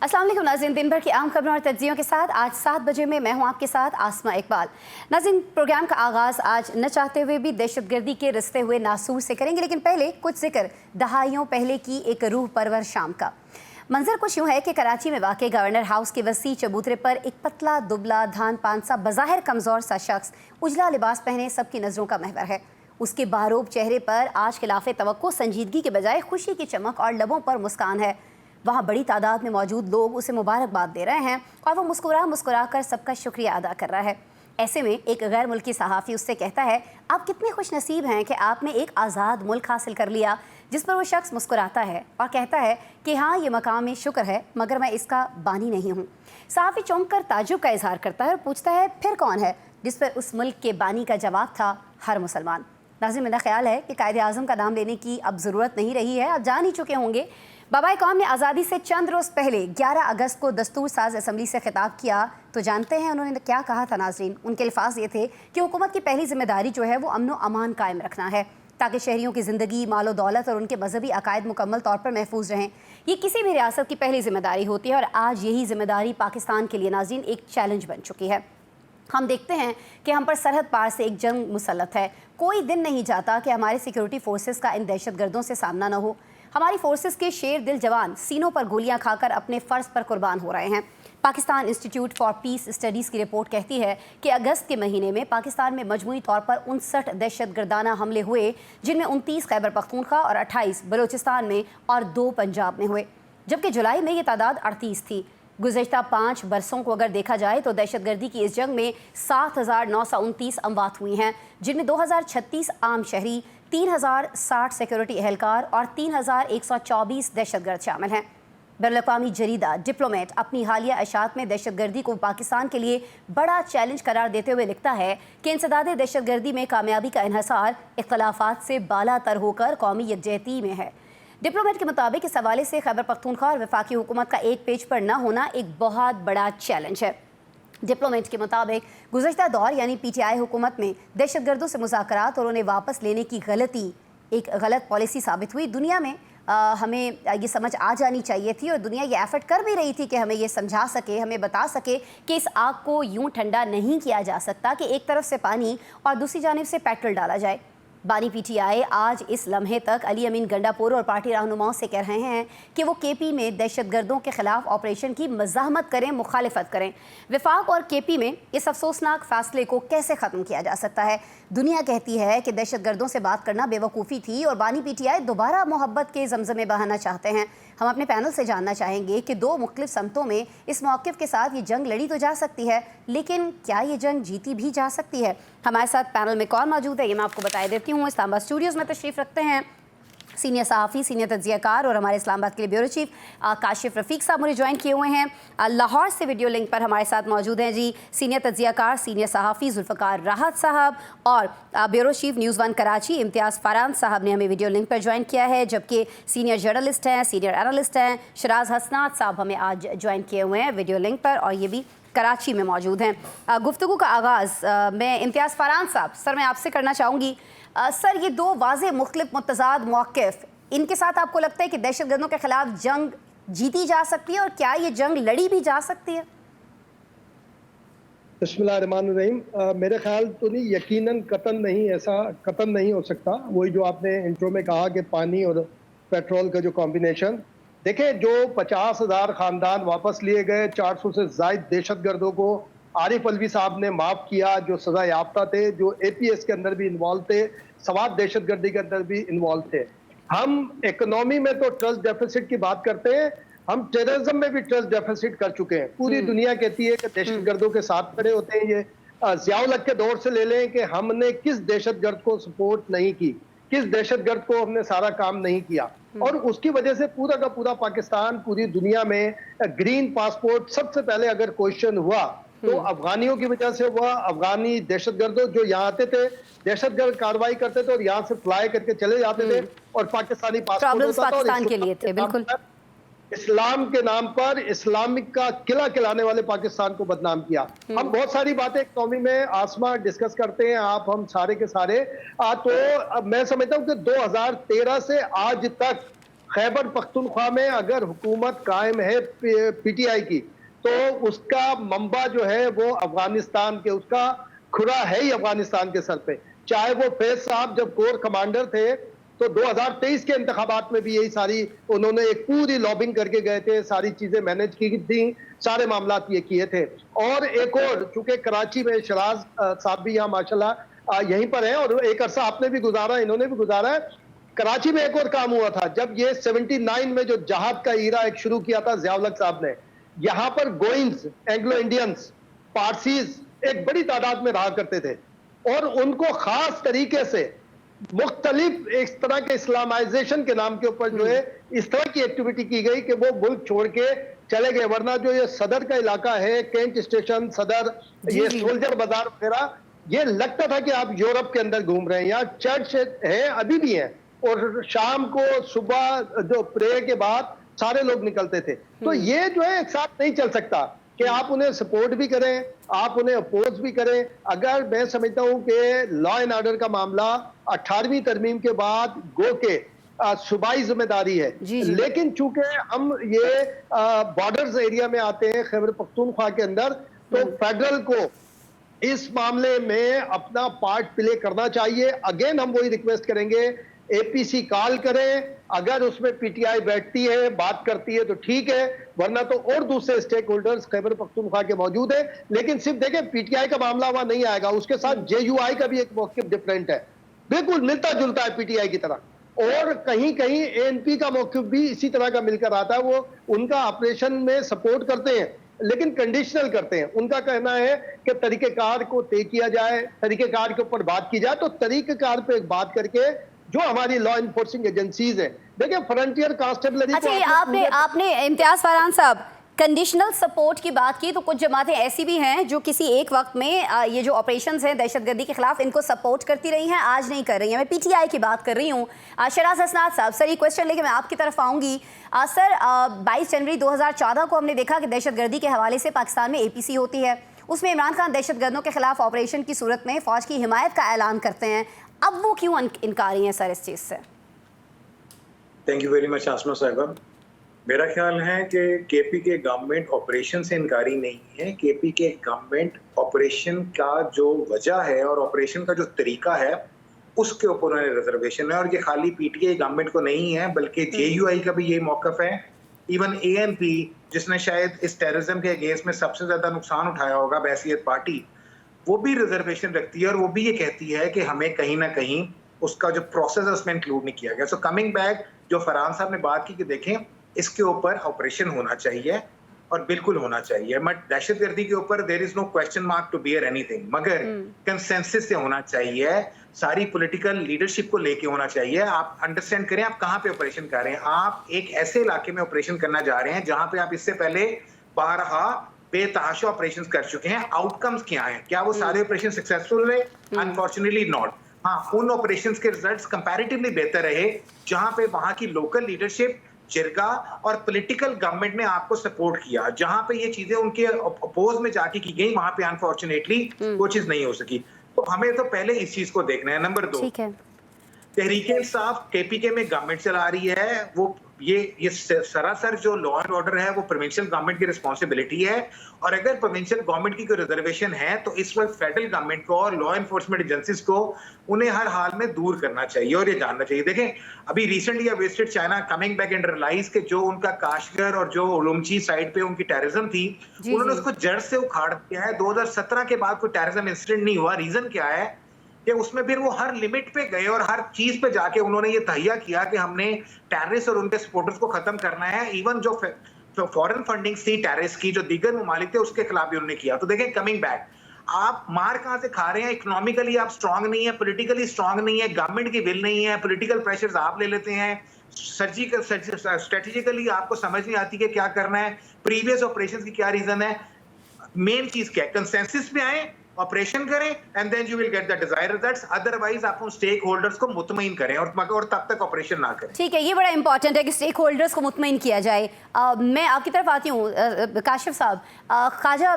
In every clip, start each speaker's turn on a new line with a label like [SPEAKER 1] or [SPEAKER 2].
[SPEAKER 1] अस्सलाम वालेकुम नाज़रीन, दिन भर की आम खबरों और तज्जियों के साथ आज 7 बजे में मैं हूं आपके साथ आसमा इकबाल। नाज़रीन, प्रोग्राम का आगाज़ आज न चाहते हुए भी दहशतगर्दी के रिश्ते हुए नासूर से करेंगे, लेकिन पहले कुछ जिक्र दहाइयों पहले की एक रूह परवर शाम का। मंजर कुछ यूँ है कि कराची में वाक़ गवर्नर हाउस के वसी चबूतरे पर एक पतला दुबला धान पान सा बज़ाहिर कमज़ोर सा शख्स उजला लिबास पहने सबकी नज़रों का महवर है। उसके बारोब चेहरे पर आज खिलाफ तवक्को संजीदगी के बजाय खुशी की चमक और लबों पर मुस्कान है। वहाँ बड़ी तादाद में मौजूद लोग उसे मुबारकबाद दे रहे हैं और वो मुस्कुरा मुस्कुरा कर सबका शुक्रिया अदा कर रहा है। ऐसे में एक गैर मुल्की सहाफ़ी उससे कहता है, आप कितने खुश नसीब हैं कि आपने एक आज़ाद मुल्क हासिल कर लिया। जिस पर वो शख्स मुस्कुराता है और कहता है कि हाँ, ये मकाम में शुक्र है, मगर मैं इसका बानी नहीं हूँ। सहाफ़ी चौंक कर ताजुब का इजहार करता है और पूछता है, फिर कौन है? जिस पर उस मुल्क के बानी का जवाब था, हर मुसलमान। नाज़रीन, मेरा ख्याल है कि कायदे आज़म का नाम लेने की अब ज़रूरत नहीं रही है, आप जान ही चुके होंगे। बाबाए कौम ने आज़ादी से चंद रोज़ पहले 11 अगस्त को दस्तूर साज असम्बली से खिताब किया, तो जानते हैं उन्होंने क्या कहा था नाज़रीन? उनके अल्फाज ये थे कि हुकूमत की पहली जिम्मेदारी जो है वो अमन व अमान कायम रखना है, ताकि शहरियों की ज़िंदगी, मालो दौलत और उनके मजहबी अकायद मुकम्मल तौर पर महफूज रहें। ये किसी भी रियासत की पहली जिम्मेदारी होती है और आज यही जिम्मेदारी पाकिस्तान के लिए नाज़रीन एक चैलेंज बन चुकी है। हम देखते हैं कि हम पर सरहद पार से एक जंग मुसल्लत है। कोई दिन नहीं जाता कि हमारे सिक्योरिटी फोर्सेस का इन दहशतगर्दों से सामना न हो। हमारी फोर्सेस के शेर दिल जवान सीनों पर गोलियां खाकर अपने फ़र्ज पर कुर्बान हो रहे हैं। Pakistan institute for piece studies की रिपोर्ट कहती है कि अगस्त के महीने में पाकिस्तान में मजमूई तौर पर 59 दहशतगर्दाना हमले हुए, जिनमें 29 खैबर पख्तूनख्वा और 28 बलूचिस्तान में और 2 पंजाब में हुए, जबकि जुलाई में ये तादाद 38 थी। गुज़श्ता 5 बरसों को अगर देखा जाए तो दहशतगर्दी की इस जंग में 7,929 अमवात हुई हैं, जिनमें 2,036 आम शहरी, 3,060 सिक्योरिटी एहलकार और 3,124 दहशतगर्द शामिल हैं। बैनुल-अक़वामी जरीदा डिप्लोमेट अपनी हालिया अशात में दहशतगर्दी को पाकिस्तान के लिए बड़ा चैलेंज करार देते हुए लिखता है कि इंसदाद दहशतगर्दी में कामयाबी का इन्हसार इख्तलाफात से बालातर होकर कौमी यकजहती में है। डिप्लोमेट के मुताबिक इस हवाले से खैबर पख्तूनख्वा और वफाकी हुकूमत का एक पेज पर न होना एक बहुत बड़ा चैलेंज है। डिप्लोमेट के मुताबिक गुज़श्ता दौर यानी PTI हुकूमत में दहशतगर्दों से मुज़ाकरात और उन्हें वापस लेने की गलती एक गलत पॉलिसी साबित हुई। दुनिया में हमें ये समझ आ जानी चाहिए थी और दुनिया ये एफर्ट कर भी रही थी कि हमें ये समझा सके, हमें बता सके कि इस आग को यूं ठंडा नहीं किया जा सकता कि एक तरफ से पानी और दूसरी जानिब से पेट्रोल डाला जाए। बानी PTI आज इस लम्हे तक अली अमीन गंडापुर और पार्टी रहनुमाओं से कह रहे हैं कि वो KP में दहशतगर्दों के खिलाफ ऑपरेशन की मज़ाहमत करें, मुखालिफत करें। वफाक और KP में इस अफसोसनाक फ़ासले को कैसे ख़त्म किया जा सकता है? दुनिया कहती है कि दहशतगर्दों से बात करना बेवकूफ़ी थी और बानी PTI दोबारा मोहब्बत के जमजमे बहाना चाहते हैं। हम अपने पैनल से जानना चाहेंगे कि दो मुख्तलिफ समतों में इस मौक़िफ़ के साथ ये जंग लड़ी तो जा सकती है, लेकिन क्या ये जंग जीती भी जा सकती है? हमारे साथ पैनल में कौन मौजूद है ये मैं आपको बताई देती हूँ। इस्लामाबाद स्टूडियोज़ में तशरीफ़ रखते हैं सीनियर सहाफ़ी, सीनियर तज्ज़ियाकार और हमारे इस्लामाबाद के लिए ब्यूरो चीफ काशिफ रफ़ीक साहब मुझे ज्वाइन किए हुए हैं। लाहौर से वीडियो लिंक पर हमारे साथ मौजूद हैं जी सीनियर तज्ज़ियाकार, सीनियर सहाफ़ी जुल्फ़िकार राहत साहब और ब्यूरो चीफ न्यूज़ 1 कराची इम्तियाज़ फ़रान साहब ने हमें वीडियो लिंक पर ज्वाइन किया है, जबकि सीनियर जर्नलिस्ट हैं, सीनियर एनालिस्ट हैं शराज हसनात साहब हमें आज ज्वाइन किए हुए हैं वीडियो लिंक पर और ये भी कराची में मौजूद हैं। गुफ्तगू का आगाज़ मैं इम्तियाज़ फ़रान साहब सर मैं आपसे करना चाहूँगी। सर, ये दो वाज़े मुख्तलिफ मुतज़ाद मौक़िफ़, इनके साथ आपको लगता है कि दहशतगर्दों के ख़िलाफ़ जंग जीती जा सकती है और क्या ये जंग लड़ी भी जा सकती है?
[SPEAKER 2] बिस्मिल्लाहिर्रहमानिर्रहीम। मेरे ख्याल तो नहीं, यकीनन कतन नहीं, ऐसा कतन नहीं हो सकता। वही जो आपने इंट्रो में कहा कि पानी और पेट्रोल का जो कॉम्बिनेशन, देखें जो 50,000 ख़ानदान वापस लिए गए, 400 से ज़ायद दहशतगर्दों को आरिफ अलवी साहब ने माफ़ किया, जो सज़ा याफ्ता थे, जो APS के अंदर भी इन्वॉल्व थे, सवात दहशतगर्दी के अंदर भी इन्वॉल्व थे। हम इकोनॉमी में तो ट्रस्ट डेफिसिट की बात करते हैं, हम टेररिज्म में भी ट्रस्ट डेफिसिट कर चुके हैं। पूरी दुनिया कहती है कि दहशतगर्दों के साथ खड़े होते हैं। ये ज़ियाउल हक के दौर से ले लें कि हमने किस दहशतगर्द को सपोर्ट नहीं की, किस दहशतगर्द को हमने सारा काम नहीं किया, और उसकी वजह से पूरा का पूरा पाकिस्तान पूरी दुनिया में ग्रीन पासपोर्ट सबसे पहले अगर क्वेश्चन हुआ तो अफगानियों की वजह से हुआ। अफगानी दहशतगर्दों जो यहाँ आते थे, दहशतगर्द कार्रवाई करते थे और यहाँ से फ्लाई करके चले जाते थे और पाकिस्तानी पासपोर्ट होता था
[SPEAKER 1] पाकिस्तान के लिए थे। बिल्कुल,
[SPEAKER 2] इस्लाम के नाम पर इस्लामिक का किला खिलाने वाले पाकिस्तान को बदनाम किया। हम बहुत सारी बातें इकनॉमी में आसमा डिस्कस करते हैं, आप हम सारे के सारे तो मैं समझता हूँ कि 2013 से आज तक खैबर पख्तूनख्वा में अगर हुकूमत कायम है पीटीआई की, तो उसका मंबा जो है वो अफगानिस्तान के, उसका खुरा है ही अफगानिस्तान के सर पे। चाहे वो फैज साहब जब कोर कमांडर थे तो 2023 के इंतखाबात में भी यही सारी उन्होंने एक पूरी लॉबिंग करके गए थे, सारी चीजें मैनेज की थी, सारे मामला ये किए थे। और एक और, चूंकि कराची में शराज साहब भी यहाँ माशाल्लाह यहीं पर हैं और एक अरसा आपने भी गुजारा, इन्होंने भी गुजारा है। कराची में एक और काम हुआ था जब ये 79 में जो जहाद का ईरा एक शुरू किया था ज़ियाउल-हक साहब ने, यहाँ पर गोइंस, एंग्लो इंडियंस, पारसीज एक बड़ी तादाद में रहा करते थे और उनको खास तरीके से मुख्तलिफ इस तरह के इस्लामाइजेशन के नाम के ऊपर जो है इस तरह की एक्टिविटी की गई कि वो मुल्क छोड़ के चले गए। वरना जो ये सदर का इलाका है, कैंट स्टेशन, सदर, ये सोल्जर बाजार वगैरह, ये लगता था कि आप यूरोप के अंदर घूम रहे हैं। यहाँ चर्च है, अभी भी है, और शाम को सुबह जो प्रेयर के बाद सारे लोग निकलते थे। तो ये जो है एक साथ नहीं चल सकता कि आप उन्हें सपोर्ट भी करें, आप उन्हें अपोज भी करें। अगर मैं समझता हूं कि लॉ एंड ऑर्डर का मामला 18वीं तरमीम के बाद गो के सूबाई जिम्मेदारी है, लेकिन चूंकि हम ये बॉर्डर्स एरिया में आते हैं खैबर पख्तूनख्वा के अंदर, तो फेडरल को इस मामले में अपना पार्ट प्ले करना चाहिए। अगेन हम वही रिक्वेस्ट करेंगे, एपीसी कॉल करें, अगर उसमें पीटीआई बैठती है, बात करती है तो ठीक है, वरना तो और दूसरे स्टेक होल्डर्स खैबर पख्तूनख्वा के मौजूद है। लेकिन सिर्फ देखें पीटीआई का मामला वहां नहीं आएगा, उसके साथ जेयूआई का भी एक मौक़िफ़ डिफरेंट है, बिल्कुल मिलता जुलता है पीटीआई की तरह, और कहीं कहीं एएनपी का मौक़िफ़ भी इसी तरह का मिलकर आता है। वो उनका ऑपरेशन में सपोर्ट करते हैं लेकिन कंडीशनल करते हैं। उनका कहना है कि तरीक़ेकार को तय किया जाए, तरीक़ेकार के ऊपर बात की जाए, तो तरीक़ेकार पे बात करके जो हमारी लॉ इन्फोर्सिंग एजेंसीज हैं, देखिए फ्रंटियर कांस्टेबलरी।
[SPEAKER 1] अच्छा, ये आपने इम्तियाज फरहान साहब कंडीशनल सपोर्ट की बात की, तो कुछ जमातें ऐसी भी हैं जो किसी एक वक्त में ये जो ऑपरेशंस हैं दहशतगर्दी के खिलाफ, इनको सपोर्ट करती रही हैं, आज नहीं कर रही हैं। मैं पीटीआई की बात कर रही हूँ। शराज हसनात साहब, सर ये क्वेश्चन लेके मैं आपकी तरफ आऊँगी। सर 22 जनवरी 2014 को हमने देखा कि दहशतगर्दी के हवाले से पाकिस्तान में एपीसी होती है, उसमें इमरान खान दहशतगर्दों के खिलाफ ऑपरेशन की सूरत में फ़ौज की हिमायत का ऐलान करते हैं। अब वो क्यों इनकारी हैं सर इस चीज़ से?
[SPEAKER 3] थैंक यू वेरी मच आसमा साहिबा। मेरा ख्याल है कि केपी के गवर्नमेंट ऑपरेशन से इनकारी नहीं है। केपी के गवर्नमेंट ऑपरेशन का जो वजह है और ऑपरेशन का जो तरीका है उसके ऊपर उन्हें रिजर्वेशन है, और ये खाली पीटीआई गवर्नमेंट को नहीं है बल्कि जेयूआई का भी ये मौकफ है। इवन एएनपी जिसने शायद इस टेररिज्म के अगेंस्ट में सबसे ज्यादा नुकसान उठाया होगा बहैसियत पार्टी, वो भी रिजर्वेशन रखती है और वो भी ये कहती है कि हमें कहीं ना कहीं उसका जो प्रोसेस है उसमें इंक्लूड नहीं किया गया। सो कमिंग बैक, जो फरहान साहब ने बात की कि देखें इसके ऊपर ऑपरेशन होना चाहिए और बिल्कुल होना चाहिए, बट दहशतगर्दी के ऊपर there is no question mark to bear anything, मगर कंसेंसस से होना चाहिए, सारी पॉलिटिकल लीडरशिप को लेके होना चाहिए। आप अंडरस्टैंड करें आप कहाँ पे ऑपरेशन कर रहे हैं। आप एक ऐसे इलाके में ऑपरेशन करना जा रहे हैं जहां पे आप इससे पहले बारहा बेतहाशा ऑपरेशंस कर चुके हैं। आउटकम्स क्या हैं? क्या वो सारे ऑपरेशन सक्सेसफुल रहे? Unfortunately not. हाँ, उन ऑपरेशंस के रिजल्ट्स कंपैरेटिवली बेहतर रहे जहां पे वहां की लोकल लीडरशिप, जिरगा और पॉलिटिकल गवर्नमेंट ने आपको सपोर्ट किया। जहां पे ये चीजें उनके अपोज में जाके की गई, वहां पे अनफॉर्चुनेटली वो चीज नहीं हो सकी। तो हमें तो पहले इस चीज को देखना है। नंबर 2, तहरीके इंसाफ केपीके में गवर्नमेंट चला रही है, वो ये सरासर जो लॉ एंड ऑर्डर है वो प्रोविंशियल गवर्नमेंट की रिस्पॉन्सिबिलिटी है, और अगर प्रोविंशियल गवर्नमेंट की कोई रिजर्वेशन है तो इस वक्त फेडरल गवर्नमेंट को और लॉ एनफोर्समेंट एजेंसीज को उन्हें हर हाल में दूर करना चाहिए और ये जानना चाहिए। देखें, अभी recently visited China, coming back and realise के जो उनका काशगर और जो उलुमची साइड पे उनकी टेररिज्म थी, उन्होंने उसको जड़ से उखाड़ दिया है। 2017 के बाद कोई टेररिज्म इंसिडेंट नहीं हुआ। रीजन क्या है कि उसमें फिर वो हर लिमिट पे गए और हर चीज पे जाके उन्होंने ये तहिया किया कि हमने टेररिस्ट और उनके सपोर्टर्स को खत्म करना है। इवन जो फॉरेन फंडिंग थी टेररिस्ट की, जो दीगर ममालिक थे, उसके खिलाफ भी उन्होंने किया। तो देखें, कमिंग बैक, आप मार कहां से खा रहे हैं? इकोनॉमिकली आप स्ट्रांग नहीं है, पॉलिटिकली स्ट्रांग नहीं है, गवर्नमेंट की विल नहीं है, पॉलिटिकल प्रेशर्स आप ले लेते हैं, सर्जिकल स्ट्रेटेजिकली आपको समझ नहीं आती कि क्या करना है, प्रीवियस ऑपरेशंस की क्या रीजन है। मेन चीज क्या है? कंसेंसस पे आए, ऑपरेशन करें, and then you will get the desired results. Otherwise आप उन स्टेक होल्डर्स को मुतमईन करें और तब तक ऑपरेशन ना करें।
[SPEAKER 1] ठीक है, ये बड़ा इंपॉर्टेंट है कि स्टेक होल्डर्स को मुतमईन किया जाए। मैं आपकी तरफ आती हूँ काशिफ साहब। ख्वाजा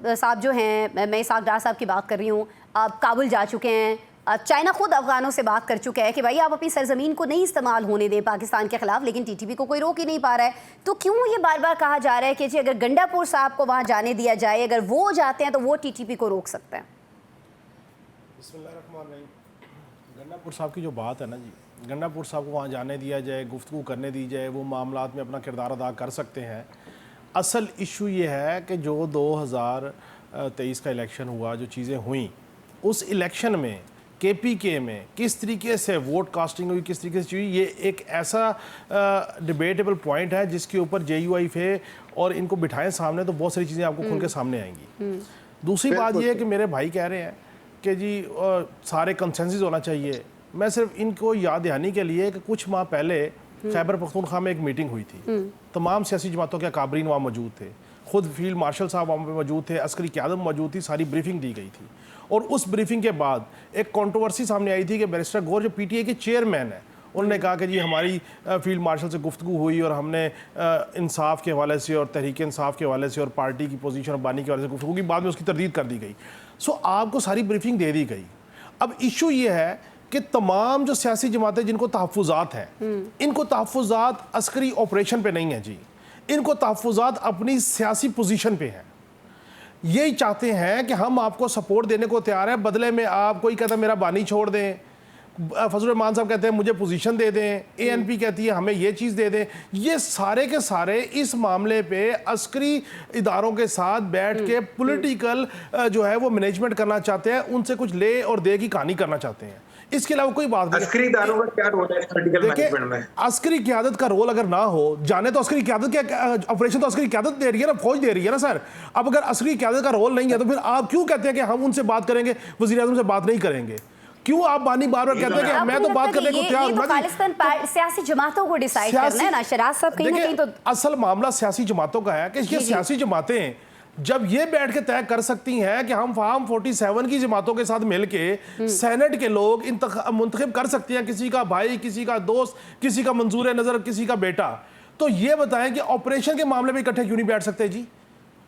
[SPEAKER 1] साहब जो हैं, मैं इसाक डार साहब की बात कर रही हूँ, काबुल जा चुके हैं, चाइना खुद अफगानों से बात कर चुका है कि भाई आप अपनी सरजमीन को नहीं इस्तेमाल होने दें पाकिस्तान के खिलाफ, लेकिन टीटीपी को कोई रोक ही नहीं पा रहा है। तो क्यों ये बार बार कहा जा रहा है कि जी अगर गंडापुर साहब को वहाँ जाने दिया जाए, अगर वो जाते हैं तो वो टीटीपी को रोक सकते हैं?
[SPEAKER 4] गंडापुर साहब की जो बात है ना जी, गंडापुर साहब को वहाँ जाने दिया जाए, गुफ्तगू करने दी जाए, वो मामलात में अपना किरदार अदा कर सकते हैं। असल इशू ये है कि जो 2023 का इलेक्शन हुआ, जो चीज़ें हुई उस इलेक्शन में केपीके में किस तरीके से वोट कास्टिंग हुई, किस तरीके से हुई, ये एक ऐसा डिबेटेबल पॉइंट है जिसके ऊपर JUIF और इनको बिठाएं सामने तो बहुत सारी चीज़ें आपको खुल के सामने आएंगी। दूसरी बात ये है कि मेरे भाई कह रहे हैं कि जी सारे कंसेंसस होना चाहिए। मैं सिर्फ इनको याद दहानी के लिए कि कुछ माह पहले खैबर पख्तूनख्वा में एक मीटिंग हुई थी, तमाम सियासी जमातों के अकाबरीन वहाँ मौजूद थे, खुद फील्ड मार्शल साहब वहाँ पे मौजूद थे, अस्करी क़यादत मौजूद थी, सारी ब्रीफिंग दी गई थी। और उस ब्रीफिंग के बाद एक कंट्रोवर्सी सामने आई थी कि बैरिस्टर गौर जो PTI के चेयरमैन हैं, उन्होंने कहा कि जी हमारी फील्ड मार्शल से गुफ्तगू हुई और हमने इंसाफ के हवाले से और तहरीक इंसाफ के हवाले से और पार्टी की पोजीशन और बानी के हवाले से गुफ्तगू की, बाद में उसकी तरदीद कर दी गई। सो आपको सारी ब्रीफिंग दे दी गई। अब इशू ये है कि तमाम जो सियासी जमातें जिनको तहफ़्फ़ुज़ात हैं, इनको तहफ़्फ़ुज़ात अस्करी ऑपरेशन पे नहीं है जी, इनको तहफ़्फ़ुज़ात अपनी सियासी पोजीशन पे हैं। यही चाहते हैं कि हम आपको सपोर्ट देने को तैयार है, बदले में आप, कोई कहता है मेरा बानी छोड़ दें, फजल रहमान साहब कहते हैं मुझे पोजीशन दे दें, ANP कहती है हमें ये चीज़ दे दें। ये सारे के सारे इस मामले पे अस्करी इदारों के साथ बैठ के पॉलिटिकल जो है वो मैनेजमेंट करना चाहते हैं, उनसे कुछ ले और दे की कहानी करना चाहते हैं। इसके अलावा कोई बात नहीं।
[SPEAKER 3] अस्करी इदारों का क्या रोल है पॉलिटिकल मैनेजमेंट में?
[SPEAKER 4] अस्करी क़यादत का रोल अगर ना हो, जाने तो अस्करी क़यादत के ऑपरेशन तो अस्करी क़यादत दे रही है ना, फौज दे रही है ना सर। अब अगर अस्करी क़यादत का रोल नहीं है तो फिर आप क्यों कहते हैं कि हम उनसे बात करेंगे, वज़ीर-ए-आज़म से बात नहीं करेंगे? क्यों आप बानी बार-बार कहते हैं कि मैं तो बात करने को तैयार हूं?
[SPEAKER 1] खालिस्तान सियासी जमातों को डिसाइड करना है ना शराज साहब, कहीं ना कहीं तो
[SPEAKER 4] असल मामला सियासी जमातों का है कि ये सियासी जमातें जब ये बैठ के तय कर सकती हैं कि हम फार्म 47 की जमातों के साथ मिलके सेनेट के लोग मुंतखब कर सकती हैं, किसी का भाई, किसी का दोस्त, किसी का मंजूर नजर, किसी का बेटा, तो ये बताएं कि ऑपरेशन के मामले में इकट्ठे क्यों नहीं बैठ सकते जी?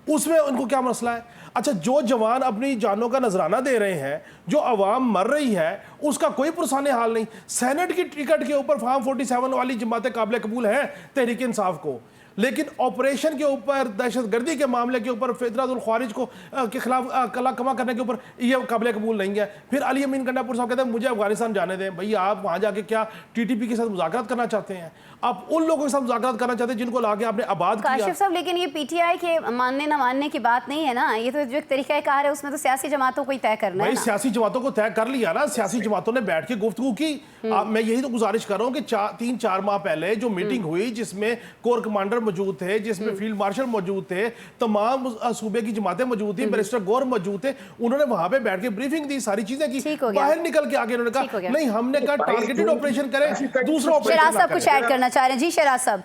[SPEAKER 4] उसमें उनको क्या मसला है? अच्छा, जो जवान अपनी जानों का नजराना दे रहे हैं, जो अवाम मर रही है, उसका कोई पुरसाने हाल नहीं। सेनेट की टिकट के ऊपर फार्म 47 वाली जमातें काबिल कबूल हैं तहरीक इंसाफ को, लेकिन ऑपरेशन के ऊपर, दहशतगर्दी के मामले के ऊपर, फितरतुल ख्वारिज को के खिलाफ कला कमा करने के ऊपर ये काबिल कबूल नहीं है। फिर अली अमीन गंडापुर साहब कहते हैं मुझे अफगानिस्तान जाने दें। भैया आप वहाँ जाके क्या TTP के साथ मुज़ाकरात करना चाहते हैं? आप उन लोगों के साथ मुज़ाकरात करना चाहते हैं जिनको लाके आपने आबाद किया।
[SPEAKER 1] काशिफ साहब, लेकिन ये PTI के मानने ना मानने की बात नहीं है ना, ये तो जो एक तरीका कार है उसमें तो सियासी जमातों को ही तय करना है ना।
[SPEAKER 4] सियासी जमातों को तय कर लिया ना, सियासी जमातों ने बैठ के गुफ्तगू की। मैं यही तो गुजारिश कर रहा हूँ कि 3-4 माह पहले जो मीटिंग हुई, जिसमें कोर कमांडर मौजूद थे, जिसमें फील्ड मार्शल मौजूद थे, तमाम सूबे की जमातें मौजूद थी, बैरिस्टर गौर मौजूद थे, उन्होंने वहां पे बैठ के ब्रीफिंग दी, सारी चीजें की। बाहर निकल के आगे उन्होंने कहा नहीं, हमने कहा टारगेटेड ऑपरेशन करें, दूसरा ऑपरेशन।
[SPEAKER 1] शराज साहब कुछ ऐड करना चाह रहे हैं? जी शराज साहब।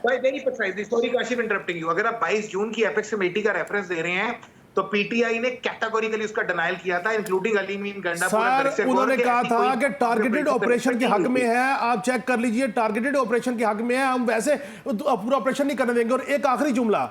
[SPEAKER 3] Sorry Kashif, interrupting you. अगर आप 22 जून की एपेक्स कमेटी का रेफरेंस दे रहे हैं तो PTI ने कैटेगोरिकली उसका डिनायल किया था, इंक्लूडिंग अली अमीन गंडापुर।
[SPEAKER 4] उन्होंने कहा था कि टारगेटेड ऑपरेशन के हक में है, आप चेक कर लीजिए, टारगेटेड ऑपरेशन के हक में है, हम वैसे पूरा ऑपरेशन नहीं करने देंगे। और एक आखिरी जुमला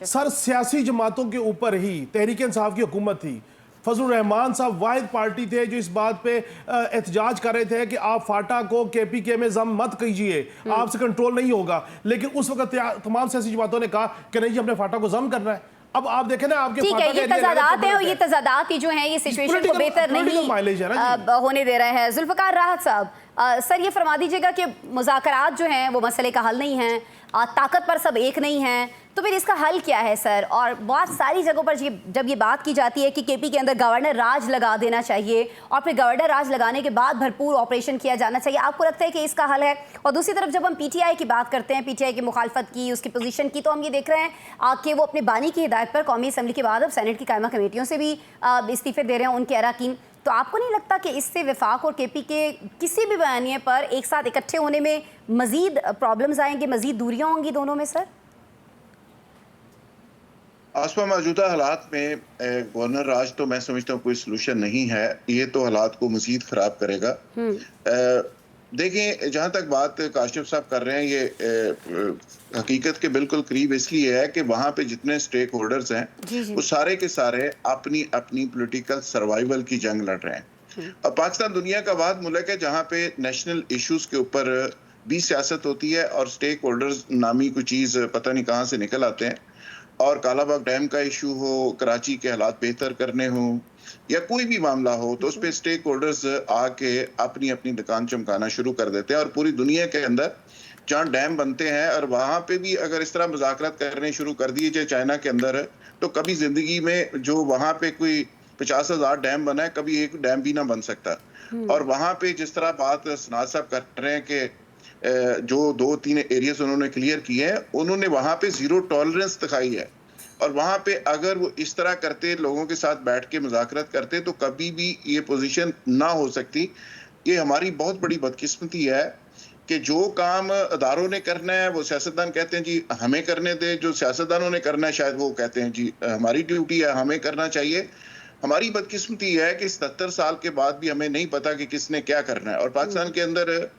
[SPEAKER 4] सर, सियासी जमातों के ऊपर ही तहरीक इंसाफ की हुकूमत थी, फजल रहमान साहब वाहिद पार्टी थे जो इस बात पे एहतजाज कर रहे थे कि आप फाटा को KPK में जम मत कीजिए, आपसे कंट्रोल नहीं होगा। लेकिन उस वक्त तमाम सियासी जमातों ने कहा कि नहीं, हमने फाटा को जम करना है। अब आप देखें ना, आपके
[SPEAKER 1] ठीक है, ये तजादात है और ये तजादात ही जो है ये सिचुएशन को बेहतर नहीं होने दे रहे हैं। जुल्फकार राहत साहब, सर ये फरमा दीजिएगा कि मुज़ाकरात जो हैं वो मसले का हल नहीं है, ताकत पर सब एक नहीं है, तो फिर इसका हल क्या है सर? और बहुत सारी जगहों पर जब ये बात की जाती है कि KP के अंदर गवर्नर राज लगा देना चाहिए और फिर गवर्नर राज लगाने के बाद भरपूर ऑपरेशन किया जाना चाहिए, आपको लगता है कि इसका हल है? और दूसरी तरफ जब हम PTI की बात करते हैं, PTI की मुखालफत की, उसकी पोजीशन की, तो हम ये देख रहे हैं कि वो अपने बानी की हिदायत पर कौमी असम्बली के बाद अब सेनेट की कायमा कमेटियों से भी इस्तीफे दे रहे हैं उनके अरकान। तो आपको नहीं लगता कि इससे वफाक और KP के किसी भी बयानिए पर एक साथ इकट्ठे होने में मजीद प्रॉब्लम्स आएंगे, मजीद दूरियां होंगी दोनों में सर?
[SPEAKER 5] आसपा मौजूदा हालात में गवर्नर राज तो मैं समझता हूँ कोई सलूशन नहीं है, ये तो हालात को मजीद खराब करेगा। देखिए, जहाँ तक बात काशिफ साहब कर रहे हैं, ये हकीकत के बिल्कुल करीब इसलिए है कि वहाँ पे जितने स्टेक होल्डर्स हैं वो सारे के सारे अपनी अपनी पॉलिटिकल सर्वाइवल की जंग लड़ रहे हैं। अब पाकिस्तान दुनिया का वाहिद मुल्क है जहाँ पे नेशनल इश्यूज के ऊपर भी सियासत होती है और स्टेक होल्डर्स नामी कोई चीज पता नहीं कहाँ से निकल आते हैं, और कालाबाग डैम का इशू हो, कराची के हालात बेहतर करने हो या कोई भी मामला हो, तो उस पर स्टेक होल्डर्स आके अपनी अपनी दुकान चमकाना शुरू कर देते हैं। और पूरी दुनिया के अंदर जहाँ डैम बनते हैं और वहां पे भी अगर इस तरह मुज़ाकरात करने शुरू कर दिए जाए चाइना के अंदर, तो कभी जिंदगी में जो वहां पे कोई 50,000 डैम बना है, कभी एक डैम भी ना बन सकता। और वहां पे जिस तरह बात सनाद साहब कर रहे हैं कि जो 2-3 एरियाज उन्होंने क्लियर किए हैं, उन्होंने वहां पे जीरो टॉलरेंस दिखाई है। और वहां पे अगर वो इस तरह करते, लोगों के साथ बैठ के मुज़ाकरात करते, तो कभी भी ये पोजीशन ना हो सकती। ये हमारी बहुत बड़ी बदकिस्मती है कि जो काम अदारों ने करना है वो सियासतदान कहते हैं जी हमें करने दे, जो सियासतदानों ने करना है शायद वो कहते हैं जी हमारी ड्यूटी है, हमें करना चाहिए। हमारी बदकिस्मती है कि 77 साल के बाद भी हमें नहीं पता कि किसने क्या करना है। और पाकिस्तान के अंदर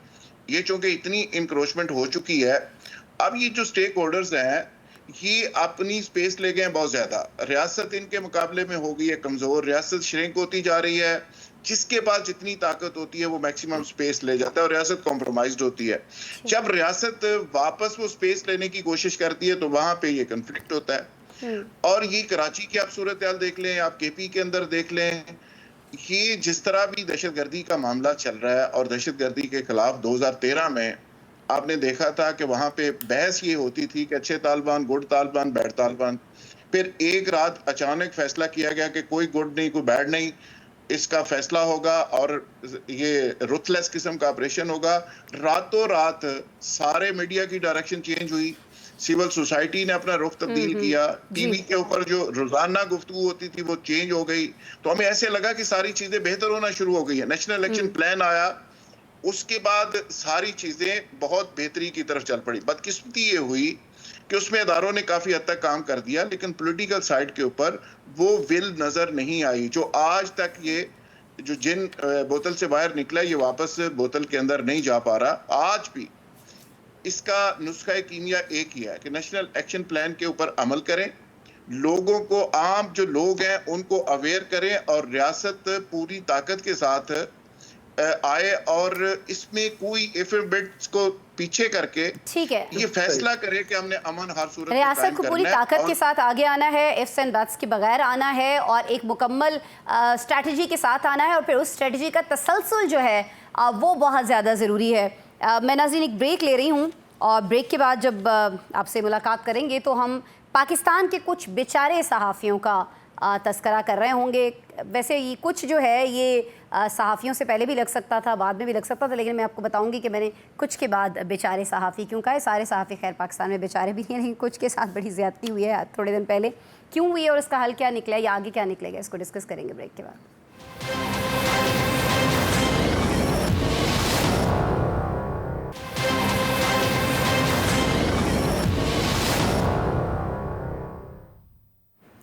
[SPEAKER 5] ये चूंकि इतनी इंक्रोचमेंट हो चुकी है, अब ये जो स्टेक होल्डर्स हैं ये अपनी स्पेस ले गए हैं बहुत ज्यादा। रियासत इनके मुकाबले में हो गई है कमजोर, रियासत श्रिंक होती जा रही है। जिसके पास जितनी ताकत होती है वो मैक्सिमम स्पेस ले जाता है और रियासत कॉम्प्रोमाइज्ड होती है। जब रियासत वापस वो स्पेस लेने की कोशिश करती है तो वहां पे ये कन्फ्लिक्ट होता है। और ये कराची की आप सूरत हाल देख लें, आप केपी के अंदर देख लें, ये जिस तरह भी दहशतगर्दी का मामला चल रहा है, और दहशतगर्दी के खिलाफ 2013 में आपने देखा था कि वहां पे बहस ये होती थी कि अच्छे तालिबान, गुड तालिबान, बैड तालिबान। फिर एक रात अचानक फैसला किया गया कि कोई गुड नहीं, कोई बैड नहीं, इसका फैसला होगा और ये रुथलेस किस्म का ऑपरेशन होगा। रातों रात सारे मीडिया की डायरेक्शन चेंज हुई, सिविल सोसाइटी ने अपना रुख तब्दील किया, टीवी के ऊपर जो रोजाना गुफ्तगू होती थी वो चेंज हो गई। तो हमें ऐसे लगा कि सारी चीजें बेहतर होना शुरू हो गई है। नेशनल इलेक्शन प्लान आया, उसके बाद सारी चीजें बहुत बेहतरी की तरफ चल पड़ी। बदकिस्मती ये हुई कि उसमें अदारों ने काफी हद तक काम कर दिया, लेकिन पॉलिटिकल साइड के ऊपर वो विल नजर नहीं आई। जो आज तक ये जो जिन बोतल से बाहर निकला ये वापस बोतल के अंदर नहीं जा पा रहा। आज भी इसका नुस्खा कीमिया एक ही है कि नेशनल एक्शन प्लान के ऊपर अमल करें, लोगों को, आम जो लोग हैं उनको अवेयर करें और रियासत पूरी ताकत के साथ आए और इसमें कोई एफिडेविट्स को पीछे करके
[SPEAKER 1] ठीक है
[SPEAKER 5] ये फैसला करे कि हमने अमन हर सूरत में
[SPEAKER 1] रियासत को पूरी ताकत के साथ आगे आना है, इफ्स एंड बट्स के बगैर आना है और एक मुकम्मल स्ट्रेटजी के साथ आना है, और फिर उस स्ट्रेटजी का तसलसल जो है वो बहुत ज़्यादा ज़रूरी है। मैं नाज़रीन एक ब्रेक ले रही हूँ और ब्रेक के बाद जब आपसे मुलाकात करेंगे तो हम पाकिस्तान के कुछ बेचारे सहाफ़ियों का तस्करा कर रहे होंगे। वैसे ये कुछ जो है ये सहाफ़ियों से पहले भी लग सकता था, बाद में भी लग सकता था, लेकिन मैं आपको बताऊंगी कि मैंने कुछ के बाद बेचारे सहाफ़ी क्यों कहा है। सारे सहाफ़ी खैर पाकिस्तान में बेचारे भी नहीं, लेकिन कुछ के साथ बड़ी ज़्यादती हुई है थोड़े दिन पहले। क्यों हुई है और उसका हल क्या निकला या आगे क्या निकलेगा, इसको डिस्कस करेंगे ब्रेक के बाद।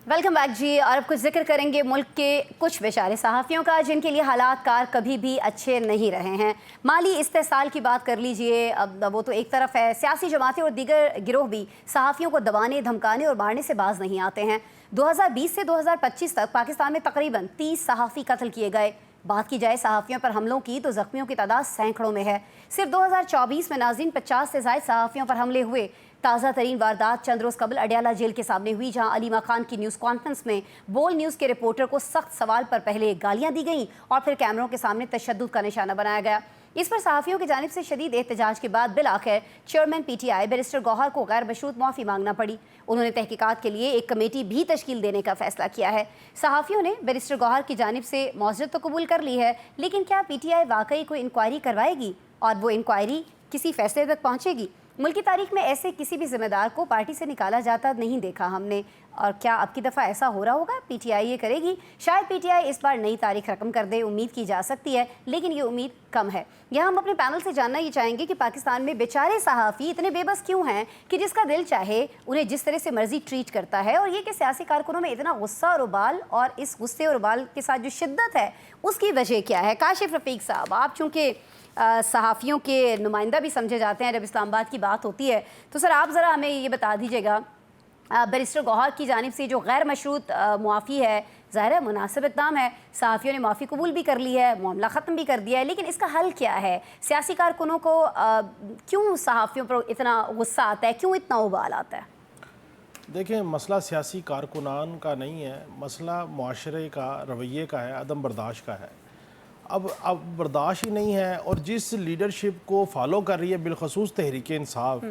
[SPEAKER 1] वेलकम बैक जी। और अब कुछ जिक्र करेंगे मुल्क के कुछ बेचारे सहाफ़ियों का जिनके लिए हालात कार कभी भी अच्छे नहीं रहे हैं। माली इस्तेसाल की बात कर लीजिए, अब वो तो एक तरफ है, सियासी जमातें और दीगर गिरोह भी सहाफ़ियों को दबाने, धमकाने और मारने से बाज नहीं आते हैं। 2020 से 2025 तक पाकिस्तान में तकरीबन 30 सहाफ़ी कत्ल किए गए। बात की जाए सहाफ़ियों पर हमलों की तो ज़ख्मियों की तादाद सैकड़ों में है। सिर्फ 2024 में नाज़रीन 50 से ज़ायद सहाफ़ियों पर हमले हुए। ताज़ा तरीन वारदात चंद रोज़ कबल अडयाला जेल के सामने हुई, जहां अलीमा खान की न्यूज़ कॉन्फ्रेंस में बोल न्यूज़ के रिपोर्टर को सख्त सवाल पर पहले गालियां दी गईं और फिर कैमरों के सामने तशद्दुद का निशाना बनाया गया। इस पर सहाफ़ियों की जानिब से शदीद एहतजाज के बाद बिल आखिर चेयरमैन PTI बैरिस्टर गौहर को गैर मशरूत माफ़ी मांगना पड़ी। उन्होंने तहकीकात के लिए एक कमेटी भी तश्कील देने का फैसला किया है। सहाफ़ियों ने बैरिस्टर गौहर की जानिब से मौजरत तो कबूल कर ली है, लेकिन क्या PTI वाकई कोई इंक्वायरी करवाएगी और वो इंक्वायरी किसी फैसले तक पहुँचेगी? मुल्क की तारीख में ऐसे किसी भी जिम्मेदार को पार्टी से निकाला जाता नहीं देखा हमने, और क्या अब की दफ़ा ऐसा हो रहा होगा? PTI ये करेगी। शायद PTI इस बार नई तारीख रकम कर दे, उम्मीद की जा सकती है, लेकिन ये उम्मीद कम है। यहाँ हम अपने पैनल से जानना ये चाहेंगे कि पाकिस्तान में बेचारे सहाफ़ी इतने बेबस क्यों हैं कि जिसका दिल चाहे उन्हें जिस तरह से मर्जी ट्रीट करता है, और ये कि सियासी कारकुनों में इतना गुस्सा और उबाल, और इस गुस्से और उबाल के साथ जो शिद्दत है उसकी वजह क्या है? काशिफ रफ़ीक साहब, आप चूँकि सहाफ़ियों के नुमाइंदा भी समझे जाते हैं जब इस्लामाबाद की बात होती है, तो सर आप ज़रा हमें ये बता दीजिएगा, बैरिस्टर गौहर की जानिब से जो गैर मशरूत मुआफ़ी है ज़ाहिर है मुनासिब इक़दाम है, सहाफ़ियों ने माफ़ी कबूल भी कर ली है, मामला ख़त्म भी कर दिया है, लेकिन इसका हल क्या है? सियासी कारकुनों को क्यों सहाफ़ियों पर इतना गुस्सा आता है, क्यों इतना उबाल आता है?
[SPEAKER 4] देखिए, मसला सियासी कारकुनान का नहीं है, मसला मुआशरे का, रवैये का है, अदम बर्दाश्त का है। अब बर्दाश्त ही नहीं है, और जिस लीडरशिप को फॉलो कर रही है बिलखसूस तहरीक इंसाफ,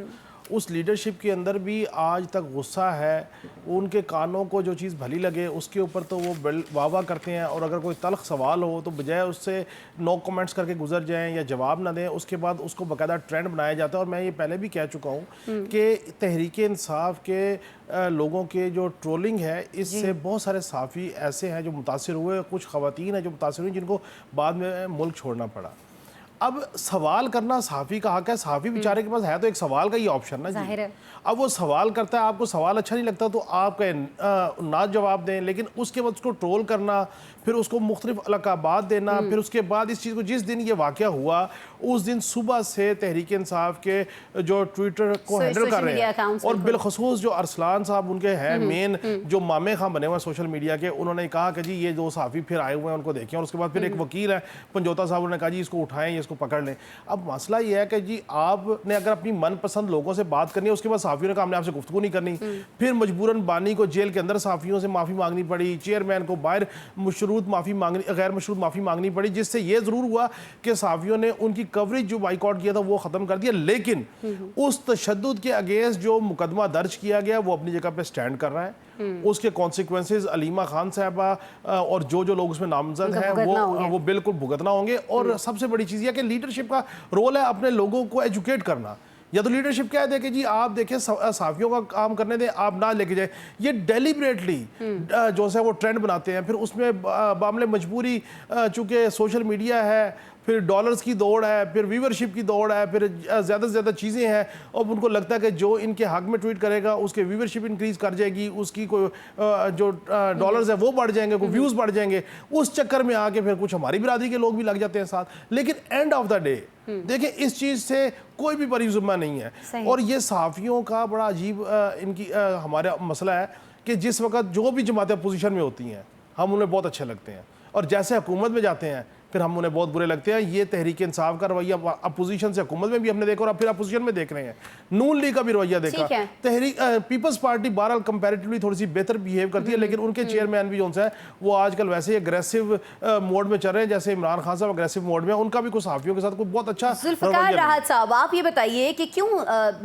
[SPEAKER 4] उस लीडरशिप के अंदर भी आज तक गुस्सा है। उनके कानों को जो चीज़ भली लगे उसके ऊपर तो वो वाह वाह करते हैं, और अगर कोई तल्ख सवाल हो तो बजाय उससे नो कमेंट्स करके गुजर जाएं या जवाब ना दें, उसके बाद उसको बाकायदा ट्रेंड बनाया जाता है। और मैं ये पहले भी कह चुका हूँ कि तहरीक इंसाफ के लोगों के जो ट्रोलिंग है, इससे बहुत सारे सहाफ़ी ऐसे हैं जो मुतासिर हुए, कुछ ख़वातीन हैं जो मुतासिर हुई, जिनको बाद में मुल्क छोड़ना पड़ा। अब सवाल करना सहाफ़ी का हक है, सहाफ़ी बेचारे के पास है तो एक सवाल का ही ऑप्शन ना जी। अब वो सवाल करता है, आपको सवाल अच्छा नहीं लगता तो आप ना जवाब दें, लेकिन उसके बाद उसको ट्रोल करना, फिर उसको मुख्तलिफ अलकाबात देना, फिर उसके बाद इस चीज़ को, जिस दिन ये वाक़या हुआ उस दिन सुबह से तहरीक इंसाफ के जो ट्विटर को हैंडल कर रहे हैं, और बिलखसूस जो अरसलान साहब उनके हैं मेन जो मामे खां बने हुए हैं सोशल मीडिया के, उन्होंने कहा कि जी ये दो सहाफ़ी फिर आए हुए हैं, उनको देखें। और उसके बाद फिर एक वकील है पंजोता साहब, उन्होंने कहा जी इसको उठाएं, इसको पकड़ लें। अब मसला ये है कि जी आपने अगर अपनी मनपसंद लोगों से बात करनी है, उसके बाद सहाफ़ियों ने कहा हमने आपसे गुफ्तगू नहीं करनी, फिर मजबूरन बानी को जेल के अंदर सहाफ़ियों से माफ़ी मांगनी पड़ी, चेयरमैन को बाहर गैर मशरूत माफ़ी मांगनी पड़ी, जिससे ये ज़रूर हुआ कि सहाफ़ियों ने उनकी कवरेज जो बाइकआउट किया था वो ख़त्म कर दिया। लेकिन उस तशद्दुद के अगेंस्ट जो मुकदमा दर्ज किया गया वो अपनी जगह पे स्टैंड कर रहा है। उसके कॉन्सिक्वेंसेज अलीमा खान साहबा और जो जो लोग उसमें नामजद हैं वो बिल्कुल भुगतना होंगे। और सबसे बड़ी चीज़ यह कि लीडरशिप का रोल है अपने लोगों को एजुकेट करना। या तो लीडरशिप कह दे कि जी आप देखिए सहाफ़ियों का काम करने दें, आप ना लेके जाए। ये डेलिबरेटली जो है वो ट्रेंड बनाते हैं, फिर उसमें मामले मजबूरी, चूँकि सोशल मीडिया है, फिर डॉलर्स की दौड़ है, फिर व्यूवरशिप की दौड़ है, फिर ज़्यादा से ज़्यादा चीज़ें हैं, और उनको लगता है कि जो इनके हक में ट्वीट करेगा उसके व्यूवरशिप इंक्रीज़ कर जाएगी, उसकी कोई जो डॉलर्स है वो बढ़ जाएंगे, कोई व्यूज़ बढ़ जाएंगे। उस चक्कर में आके फिर कुछ हमारी बिरादरी के लोग भी लग जाते हैं साथ। लेकिन एंड ऑफ द डे देखिए इस चीज़ से कोई भी बरी ज़िम्मा नहीं है। और ये सहाफ़ियों का बड़ा अजीब इनकी हमारा मसला है कि जिस वक्त जो भी जमातें अपोजिशन में होती हैं हम उन्हें बहुत अच्छे लगते हैं, और जैसे हुकूमत में जाते हैं फिर हम उन्हें बहुत बुरे लगते हैं। ये तहरीक इंसाफ का रवैया अपोजिशन से हुकूमत में भी हमने देखा, और अब फिर अपोजिशन में देख रहे हैं। नून लीग का भी रवैया देखा। तहरीक पीपल्स पार्टी बहरहाल कंपैरेटिवली थोड़ी सी बेहतर बिहेव करती है, लेकिन उनके चेयरमैन भी जो है वो आजकल वैसे ही अग्रेसिव मोड में चल रहे हैं, जैसे इमरान खान साहब अग्रेसिव मोड में। उनका भी कुछ सहाफ़ियों के साथ कोई बहुत अच्छा
[SPEAKER 1] जुल्फ़िकार राहत साहब, आप ये बताइए कि क्यों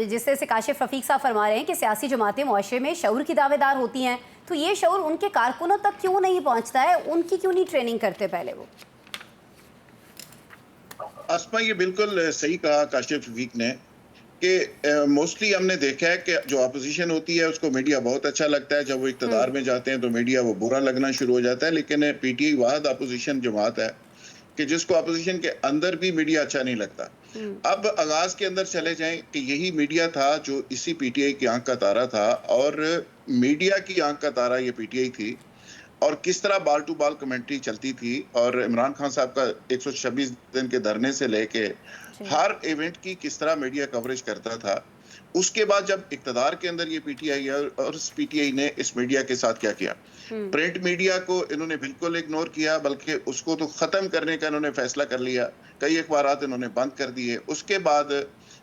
[SPEAKER 1] जिस तरह से काशिफ रफ़ीक साहब फरमा रहे हैं कि सियासी जमातें मुआशरे में शऊर की दावेदार होती हैं, तो ये शऊर उनके कारकुनों तक क्यों नहीं पहुँचता है? उनकी क्यों नहीं ट्रेनिंग करते पहले वो?
[SPEAKER 5] आसमा ये बिल्कुल सही कहा काशिफ रफ़ीक ने कि मोस्टली हमने देखा है कि जो अपोजिशन होती है उसको मीडिया बहुत अच्छा लगता है, जब वो इक़्तिदार में जाते हैं तो मीडिया वो बुरा लगना शुरू हो जाता है। लेकिन पीटीआई वाहिद अपोजिशन जमात है कि जिसको अपोजिशन के अंदर भी मीडिया अच्छा नहीं लगता। अब आगाज के अंदर चले जाएं कि यही मीडिया था जो इसी पीटीआई की आंख का तारा था, और मीडिया की आंख का तारा ये पीटीआई थी, और किस तरह बाल टू बाल कमेंट्री चलती थी। और इमरान खान साहब का 126 दिन के धरने से लेके हर इवेंट की किस तरह मीडिया कवरेज करता था। उसके बाद जब इक़्तिदार के अंदर ये पीटीआई है, और इस पीटीआई ने इस मीडिया के साथ क्या किया, प्रिंट मीडिया को इन्होंने बिल्कुल इग्नोर किया, बल्कि उसको तो ख़त्म करने का इन्होंने फैसला कर लिया। कई अखबारात इन्होंने बंद कर दिए। उसके बाद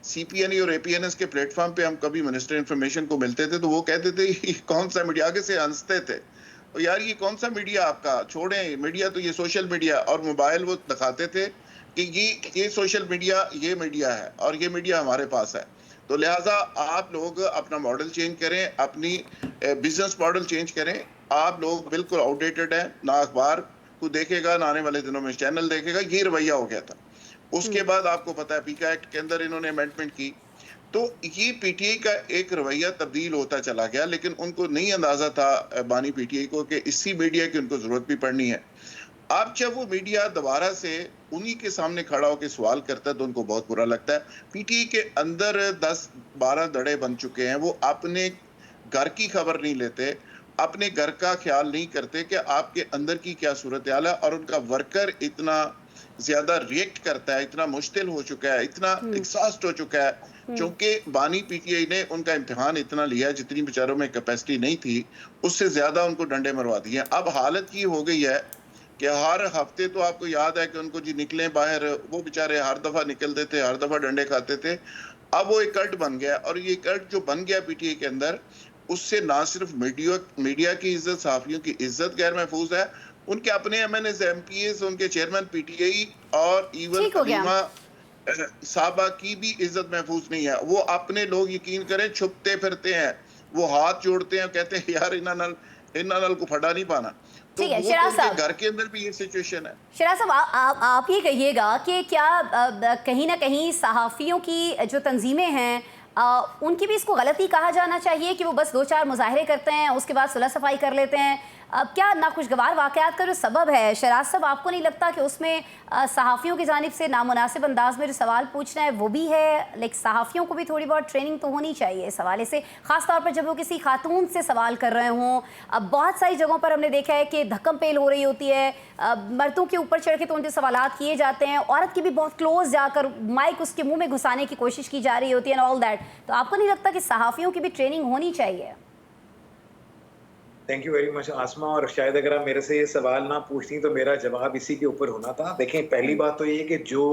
[SPEAKER 5] सीपीएनई और एपीएनएस के प्लेटफॉर्म पे हम कभी मिनिस्टर इंफॉर्मेशन को मिलते थे तो वो कहते थे ये कौन सा मीडिया, आगे से हंसते थे, और यार ये कौन सा मीडिया आपका, छोड़ें मीडिया तो ये सोशल मीडिया। और मोबाइल वो दिखाते थे कि ये सोशल मीडिया ये मीडिया है, और ये मीडिया हमारे पास है। तो लिहाजा आप लोग अपना मॉडल चेंज करें, अपनी बिजनेस मॉडल चेंज करें। आप लोग बिल्कुल आउटडेटेड हैं, ना अखबार को देखेगा ना आने वाले दिनों में चैनल देखेगा। ये रवैया हो गया था। उसके बाद आपको पता है पीका एक्ट के अंदर इन्होंने अमेंडमेंट की, तो ये पीटीआई का एक रवैया तब्दील होता चला गया। लेकिन उनको नहीं अंदाजा था बानी पीटीआई को कि इसी मीडिया की उनको जरूरत भी पड़नी है। अब जब वो मीडिया दोबारा से उन्हीं के सामने खड़ा होकर सवाल करता है तो उनको बहुत बुरा लगता है। पीटीआई के अंदर 10-12 दड़े बन चुके हैं। वो अपने घर की खबर नहीं लेते, अपने घर का ख्याल नहीं करते कि आपके अंदर की क्या सूरत हाल है, और उनका वर्कर इतना ज्यादा रिएक्ट करता है, इतना मुश्किल हो चुका है, इतना एग्जॉस्ट हो चुका है, क्योंकि बानी पीटीआई ने उनका इम्तिहान इतना लिया जितनी बेचारों में कैपेसिटी नहीं थी, उससे ज्यादा उनको डंडे मरवा दिए। अब हालत ये हो गई है कि हर हफ्ते, तो आपको याद है कि उनको जी निकले बाहर, वो बेचारे हर दफा निकलते थे, हर दफा डंडे खाते थे। अब वो एक कल्ट बन गया, और ये कल्ट जो बन गया पीटीआई के अंदर, उससे ना सिर्फ मीडिया की इज्जत, सहाफियों की इज्जत गैर महफूज है, उनके अपने एमएनएस, एमपीएस, उनके चेयरमैन पीटीआई और इवन कलीमा साहबा की भी इज्जत महफूज नहीं है। वो अपने लोग, यकीन करें, छुपते फिरते हैं, वो हाथ जोड़ते हैं, कहते हैं यार इन्ना नल को फटा नहीं पाना। तो
[SPEAKER 1] ठीक है,
[SPEAKER 5] वो
[SPEAKER 1] शराज
[SPEAKER 5] तो
[SPEAKER 1] साहब,
[SPEAKER 5] घर के अंदर भी ये सिचुएशन है।
[SPEAKER 1] शराज साहब, आप ये कहिएगा कि क्या कहीं ना कहीं सहाफ़ियों की जो तंजीमें हैं उनकी भी इसको गलती कहा जाना चाहिए कि वो बस 2-4 मुजाहरे करते हैं, उसके बाद सुलह सफाई कर लेते हैं? अब क्या नाखुशगवार वाक़यात का जो सबब है, शराज साहब, आपको नहीं लगता कि उसमें सहाफ़ियों की जानिब से नामुनासिब अंदाज में जो सवाल पूछना है वो भी है? लाइक सहाफ़ियों को भी थोड़ी बहुत ट्रेनिंग तो होनी चाहिए इस हवाले से, ख़ास तौर पर जब वो किसी खातून से सवाल कर रहे हों। अब बहुत सारी जगहों पर हमने देखा है कि धक्कम पेल हो रही होती है, मर्दों के ऊपर चढ़ के तो उनसे सवालात किए जाते हैं, औरत की भी बहुत क्लोज जाकर माइक उसके मुँह में घुसाने की कोशिश की जा रही होती है, एंड ऑल दैट। तो आपको नहीं लगता कि सहाफ़ियों की भी ट्रेनिंग होनी चाहिए?
[SPEAKER 3] थैंक यू वेरी मच आसमा, और शायद अगर आप मेरे से ये सवाल ना पूछती तो मेरा जवाब इसी के ऊपर होना था। देखें, पहली बात तो ये कि जो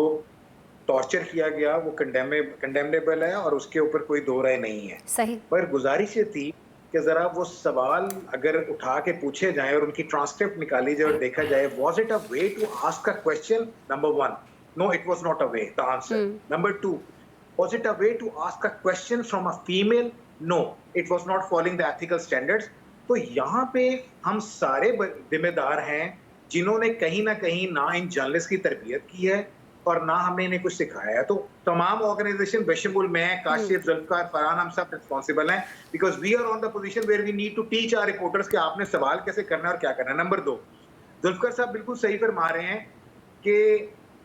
[SPEAKER 3] टॉर्चर किया गया वो कंडेमनेबल है और उसके ऊपर कोई दो राय नहीं है।
[SPEAKER 1] सही।
[SPEAKER 3] पर गुजारिश ये थी कि जरा वो सवाल अगर उठा के पूछे जाए और उनकी ट्रांसक्रिप्ट निकाली जाए और देखा जाए, was it a way to ask a question? Number 1, no it was not a way, the answer. Number 2, was it a way to ask a question from a female? No, it was not following the ethical standards. तो यहाँ पे हम सारे जिम्मेदार हैं जिन्होंने कहीं ना कहीं ना इन जर्नलिस्ट की तरबियत की है और ना हमने इन्हें कुछ सिखाया है। तो तमाम ऑर्गेनाइजेशन, बेशमुल मैं, काशिफ, जुल्फकार, फरहान, हम सब रिस्पॉन्सिबल हैं, because we are on the position where we need to teach our reporters कि आपने सवाल कैसे करना है और क्या करना है। नंबर 2, जुल्फकार साहब बिल्कुल सही फरमा रहे हैं कि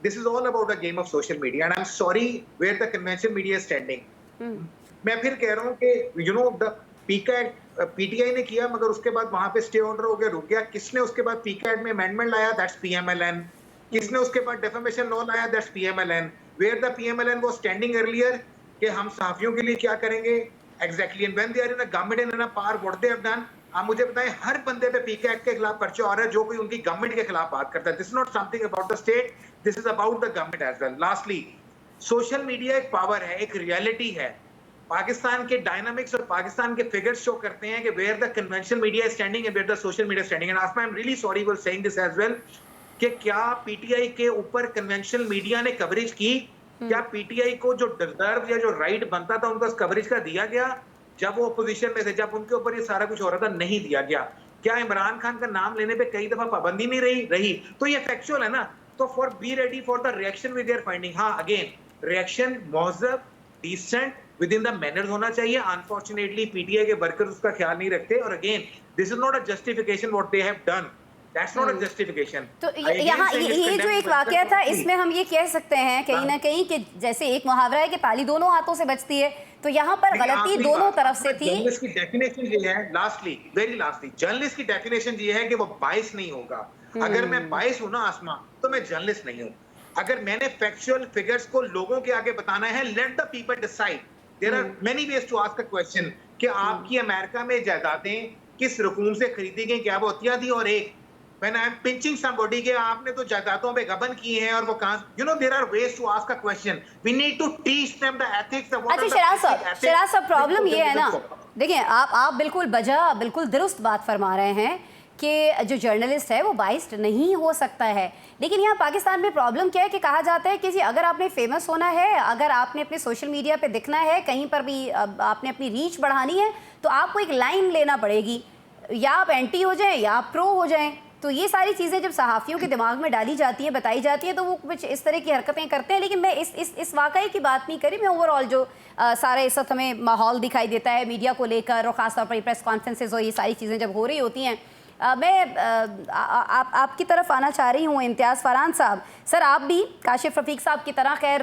[SPEAKER 3] this is all about a game of social media and I'm sorry where the conventional media is standing. मैं फिर कह रहा हूँ कि you know the पीटीआई ने किया, मगर उसके बाद वहां पे स्टे ऑर्डर हो गया, रुक गया। किसने उसके बाद पीकैट में अमेंडमेंट लाया? That's PMLN. किसने उसके बाद डेफेमेशन लॉ लाया? That's PMLN. Where the PMLN was standing earlier कि हम सहाफियों के लिए क्या करेंगे exactly, and when they are in a government and in a power, what they have done? आप मुझे बताएं, हर बंदे पे पीके एक्ट के खिलाफ पर्चा आ रहा है जो कोई उनकी गवर्नमेंट के खिलाफ बात करता है। This is not something about the state, this is about the government as well. Lastly, social media एक पावर है, एक रियलिटी है। पाकिस्तान के डायनामिक्स और पाकिस्तान के फिगर्स शो करते हैं कि where the conventional media is standing and where the social media standing. And Asma, I am really sorry for saying this as well कि क्या पीटीआई के ऊपर कन्वेंशनल मीडिया ने कवरेज की? क्या पीटीआई को जो डिजर्व या जो राइट बनता था उनको कवरेज का दिया गया जब वो अपोजिशन में थे, जब उनके ऊपर ये सारा कुछ हो रहा था? नहीं दिया गया। क्या इमरान खान का नाम लेने पे कई दफा पाबंदी नहीं रही? तो ये फैक्चुअल है ना। तो for be ready for the reaction with their finding. हाँ, अगेन रिएक्शन महज़ब, decent, within the manners होना चाहिए। अनफॉर्चुनेटली पीटीआई के वर्कर्स उसका ख्याल नहीं रखते, और again this is not a justification what they have done, that's not a justification.
[SPEAKER 1] तो यहाँ ये जो एक वाकया था, इसमें हम ये कह सकते हैं कहीं ना कहीं कि जैसे एक मुहावरा है कि ताली दोनों हाथों से बचती है, तो यहाँ पर गलती दोनों तरफ से थी।
[SPEAKER 3] जर्नलिस्ट की डेफिनेशन ये है, लास्टली, वेरी लास्टली, जर्नलिस्ट की डेफिनेशन ये है कि वो बाइस नहीं होगा। अगर मैं बाइस हूं ना आसमा, तो मैं जर्नलिस्ट नहीं हूं। अगर मैंने फैक्चुअल फिगर्स को लोगों के आगे बताना है, let the people decide. There are many ways to ask a question कि आपकी अमेरिका में जायदादें किस रकूम से खरीदी गई, क्या वो अतिया थी? और एक when I am pinching somebody के आपने तो जायदादों पे गबन किए हैं और वो कहां, you know there are ways to ask a question, we need to teach them the ethics of what।
[SPEAKER 1] अच्छा शराज साहब, प्रॉब्लम ये है ना, देखिए आप बिल्कुल बजा, बिल्कुल दुरुस्त बात फरमा रहे हैं कि जो जर्नलिस्ट है वो बाइस्ड नहीं हो सकता है, लेकिन यहाँ पाकिस्तान में प्रॉब्लम क्या है कि कहा जाता है कि अगर आपने फेमस होना है, अगर आपने अपने सोशल मीडिया पे दिखना है, कहीं पर भी आपने अपनी रीच बढ़ानी है, तो आपको एक लाइन लेना पड़ेगी, या आप एंटी हो जाएं या आप प्रो हो जाएं। तो ये सारी चीज़ें जब सहाफ़ियों के दिमाग में डाली जाती हैं, बताई जाती हैं, तो वो कुछ इस तरह की हरकतें करते हैं। लेकिन मैं इस वाक़ये की बात नहीं करी, मैं ओवरऑल जो सारा इस वक्त हमें माहौल दिखाई देता है मीडिया को लेकर, और ख़ासतौर पर प्रेस कॉन्फ्रेंसेज और ये सारी चीज़ें जब हो रही होती हैं, मैं आपकी तरफ आना चाह रही हूँ। इम्तियाज़ फरहान साहब, सर आप भी काशिफ रफ़ीक साहब की तरह खैर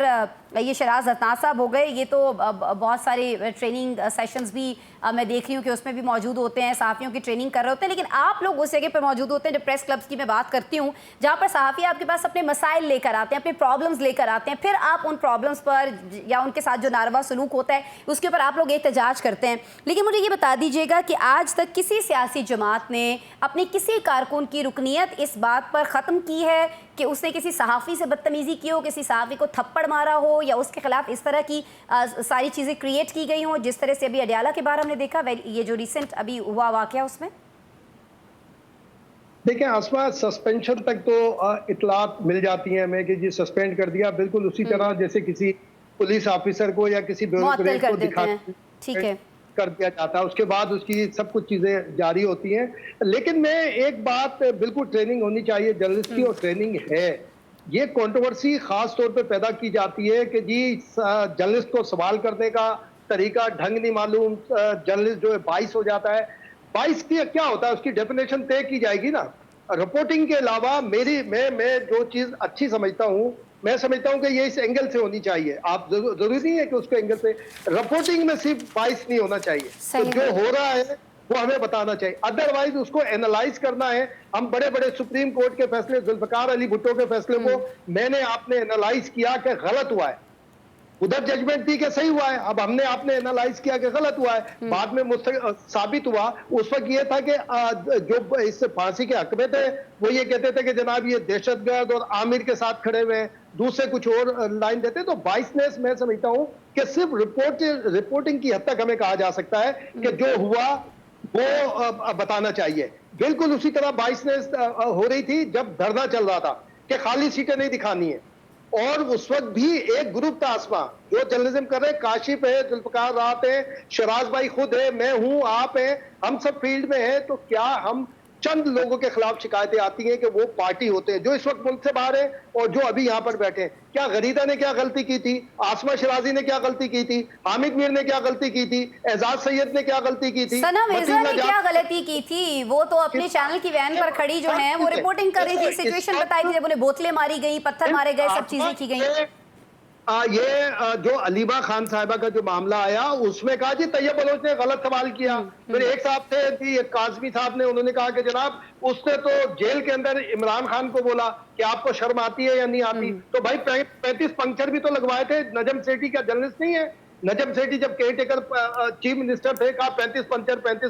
[SPEAKER 1] ये शराज अदनान साहब हो गए, ये तो बहुत सारे ट्रेनिंग सेशंस भी मैं देख रही हूँ कि उसमें भी मौजूद होते हैं, सहाफ़ियों की ट्रेनिंग कर रहे होते हैं, लेकिन आप लोग उस जगह पर मौजूद होते हैं जब प्रेस क्लब्स की मैं बात करती हूँ, जहाँ पर सहाफ़ी आपके पास अपने मसाइल लेकर आते हैं, अपने प्रॉब्लम्स लेकर आते हैं, फिर आप उन प्रॉब्लम्स पर या उनके साथ जो नारवा सलूक होता है उसके ऊपर आप लोग एहतजाज करते हैं। लेकिन मुझे ये बता दीजिएगा कि आज तक किसी सियासी जमात ने अपने किसी कारकुन की रुकनीत इस बात पर ख़त्म की है कि उसने किसी सहाफ़ी से बदतमीज़ी की हो, किसी सहाफ़ी को थप्पड़ मारा हो, या उसके खिलाफ इस तरह की सारी चीज़ें क्रिएट की गई हों जिस तरह से अभी अडयाला के बारे हमने देखा, ये जो रिसेंट अभी हुआ वाक़या उसमें?
[SPEAKER 2] देखिए आसमा, सस्पेंशन तक तो इतलात मिल जाती हैं हमें कि जी सस्पेंड कर दिया, बिल्कुल उसी तरह जैसे किसी पुलिस ऑफिसर को या किसी ब्यूरोक्रेट को दिखा
[SPEAKER 1] ठीक है
[SPEAKER 2] कर दिया जाता है, उसके बाद उसकी सब कुछ चीजें जारी होती हैं। लेकिन मैं एक बात, बिल्कुल ट्रेनिंग होनी चाहिए जर्नलिस्ट की, और ट्रेनिंग है। ये कंट्रोवर्सी खास तौर पे पैदा की जाती है कि जी जर्नलिस्ट को सवाल करने का तरीका ढंग नहीं मालूम, जर्नलिस्ट जो है बाइस हो जाता है। बाइस की क्या होता है, उसकी डेफिनेशन तय की जाएगी ना। रिपोर्टिंग के अलावा मैं जो चीज अच्छी समझता हूँ, मैं समझता हूं कि ये इस एंगल से होनी चाहिए। आप जरूरी नहीं है कि उसको एंगल से, रिपोर्टिंग में सिर्फ बाइस नहीं होना चाहिए, तो जो हो रहा है वो हमें बताना चाहिए, अदरवाइज उसको एनालाइज करना है। हम बड़े बड़े सुप्रीम कोर्ट के फैसले, जुल्फकार अली भुट्टो के फैसले को मैंने आपने एनालाइज किया कि गलत हुआ है, उधर जजमेंट थी कि सही हुआ है, अब हमने आपने एनालाइज किया कि गलत हुआ है, बाद में साबित हुआ। उस वक्त ये था कि जो इस फांसी के हक में थे वो ये कहते थे कि जनाब ये दहशतगर्द और आमिर के साथ खड़े हुए हैं, दूसरे कुछ और लाइन देते। तो बाइसनेस मैं समझता हूं कि सिर्फ रिपोर्टिंग की हद तक हमें कहा जा सकता है कि जो हुआ वो बताना चाहिए। बिल्कुल उसी तरह बाइसनेस हो रही थी जब धरना चल रहा था कि खाली सीटें नहीं दिखानी है, और उस वक्त भी एक ग्रुप था आसमा जो जर्नलिज्म कर रहे, काशिफ है, जुल्फकार राहत है, शराज भाई खुद है, मैं हूं, आप हैं, हम सब फील्ड में हैं। तो क्या हम चंद लोगों के खिलाफ शिकायतें आती हैं कि वो पार्टी होते हैं जो इस वक्त मुल्क से बाहर है और जो अभी यहाँ पर बैठे हैं? क्या गरीदा ने क्या गलती की थी, आसमा शराजी ने क्या गलती की थी, हामिद मीर ने क्या गलती की थी, एजाज सैयद ने क्या गलती की थी,
[SPEAKER 1] सना मिर्जा ने क्या गलती की थी? वो तो अपने चैनल की वैन पर खड़ी जो है वो रिपोर्टिंग कर रही थी, सिचुएशन बताई थी जब उन्हें बोतलें मारी गई, पत्थर मारे गए, सब चीजें की गई।
[SPEAKER 2] ये जो अलीमा खान साहिबा का जो मामला आया उसमें कहा जी तैयब बलोच ने गलत सवाल किया। फिर एक साहब थे जी, एक काजमी साहब ने, उन्होंने कहा कि जनाब उसने तो जेल के अंदर इमरान खान को बोला कि आपको शर्म आती है या नहीं आती। तो भाई 35 पंक्चर भी तो लगवाए थे। नजम सेठी क्या जर्नलिस्ट नहीं है? नजम सेठी जब केयर टेकर चीफ मिनिस्टर थे कहा 35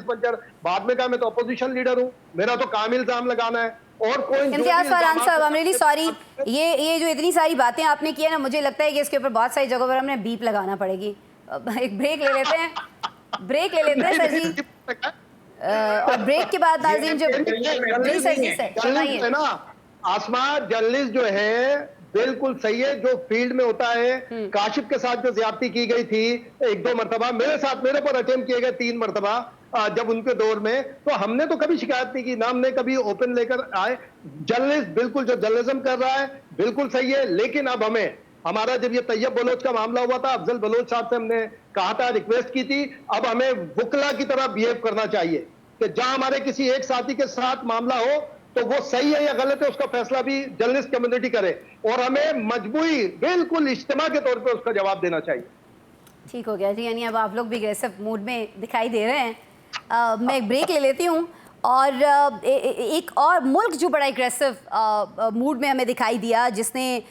[SPEAKER 2] पंचर, बाद में कहा मैं तो अपोजिशन लीडर हूं, मेरा तो काम इल्जाम लगाना है। और कोई
[SPEAKER 1] इम्तियाज फरहान साहब, आई एम रियली सॉरी, ये जो इतनी सारी बातें आपने की है ना, मुझे लगता है कि इसके ऊपर बहुत सारी जगहों पर हमने बीप लगाना पड़ेगी। एक ब्रेक ले लेते हैं, सर जी, और ब्रेक के बाद नाज़रीन जो जी सर सुनाइए
[SPEAKER 2] ना। आसमा जर्नलिस्ट जो है बिल्कुल सही है, जो फील्ड में होता है। काशिफ के साथ जो ज्यादती की गई थी 1-2 मरतबा, मेरे पर अटेम्प्ट किए गए 3 मरतबा जब उनके दौर में, तो हमने तो कभी शिकायत नहीं की, ना हमने कभी ओपन लेकर आए। जर्नलिस्ट बिल्कुल जो जर्नलिज्म कर रहा है बिल्कुल सही है, लेकिन अब हमारा जब ये तैयब बलोच का मामला हुआ था, अफजल बलोच साहब से हमने कहा था, रिक्वेस्ट की थी, अब हमें वुकला की तरह बिहेव करना चाहिए कि जहां हमारे किसी एक साथी के साथ मामला हो तो वो सही है या गलत है उसका फैसला भी जर्नलिस्ट कम्युनिटी करे, और हमें मजबूरी बिल्कुल इज्तिमा के तौर पे उसका जवाब देना चाहिए।
[SPEAKER 1] ठीक हो गया जी, यानी अब आप लोग भी aggressive मूड में दिखाई दे रहे हैं। मैं एक ब्रेक ले लेती हूँ, और एक और मुल्क जो बड़ा एग्रेसिव मूड में हमें दिखाई दिया, जिसने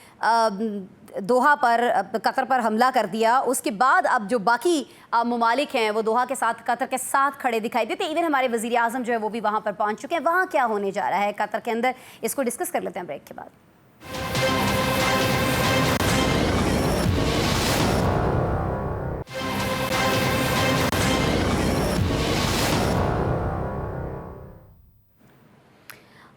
[SPEAKER 1] दोहा पर, कतर पर हमला कर दिया, उसके बाद अब जो बाकी ममालिक हैं वो दोहा के साथ, कतर के साथ खड़े दिखाई देते। इवन हमारे वज़ीर आज़म जो है वो भी वहाँ पर पहुँच चुके हैं। वहाँ क्या होने जा रहा है कतर के अंदर, इसको डिस्कस कर लेते हैं ब्रेक के बाद।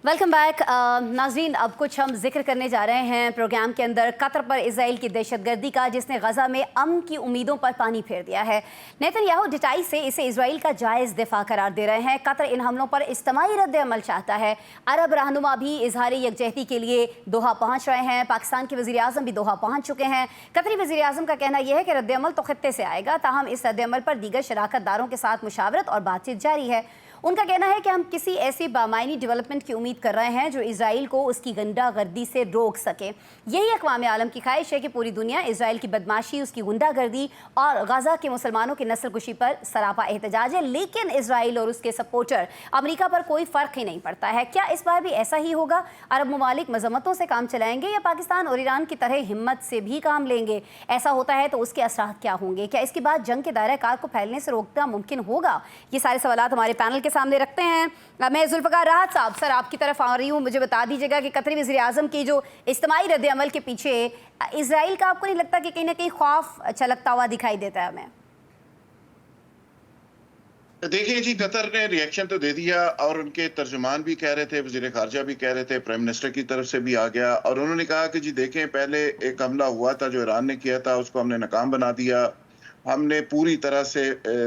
[SPEAKER 1] वेलकम बैक नाज़रीन, अब कुछ हम जिक्र करने जा रहे हैं प्रोग्राम के अंदर कतर पर इजराइल की दहशतगर्दी का, जिसने गज़ा में अमन की उम्मीदों पर पानी फेर दिया है। नेतन्याहू डिटाई से इसे इजराइल का जायज़ दिफा करार दे रहे हैं। कतर इन हमलों पर इज्तिमाई रद्द-ए-अमल चाहता है। अरब रहनुमा भी इजहार यकजहती के लिए दोहा पहुँच रहे हैं। पाकिस्तान के वज़ीर आज़म भी दोहा पहुँच चुके हैं। कतरी वज़ीर आज़म का कहना यह है कि रद्द-ए-अमल तो खित्ते से आएगा, ताहम इस रद्द-ए-अमल पर दीगर शराकतदारों के साथ मुशावरत और बातचीत जारी है। उनका कहना है कि हम किसी ऐसी बामायनी डेवलपमेंट की उम्मीद कर रहे हैं जो इसराइल को उसकी गुंडागर्दी से रोक सके। यही अक़वाम आलम की ख्वाहिश है कि पूरी दुनिया इसराइल की बदमाशी, उसकी गुंडागर्दी और गजा के मुसलमानों की नस्लकुशी पर सरापा एहतजाज है। लेकिन इसराइल और उसके सपोर्टर अमेरिका पर कोई फ़र्क ही नहीं पड़ता है। क्या इस बार भी ऐसा ही होगा? अरब ममालिक मजम्मतों से काम चलाएंगे या पाकिस्तान और ईरान की तरह हिम्मत से भी काम लेंगे? ऐसा होता है तो उसके असरात क्या होंगे? क्या इसके बाद जंग के दायरा कार को फैलने से रोकना मुमकिन होगा? ये सारे सवाल हमारे पैनल के सामने रखते हैं। मैं जुल्फ़िकार राहत साहब, सर आपकी तरफ आ रही हूँ। मुझे बता दीजिएगा कि कतरी वज़ीर आज़म की जो इज्तिमाई रद्द अमल के पीछे इसराइल का आपको नहीं लगता कि कहीं ना कहीं खौफ छलकता हुआ दिखाई देता है हमें?
[SPEAKER 5] देखिए जी, कतर ने रिएक्शन तो दे दिया और उनके तर्जुमान भी कह रहे थे, वजीर खारजा भी कह रहे थे, प्राइम मिनिस्टर की तरफ से भी आ गया और उन्होंने कहा कि जी देखें, पहले एक हमला हुआ था जो ईरान ने किया था, उसको हमने नाकाम बना दिया। हमने पूरी तरह से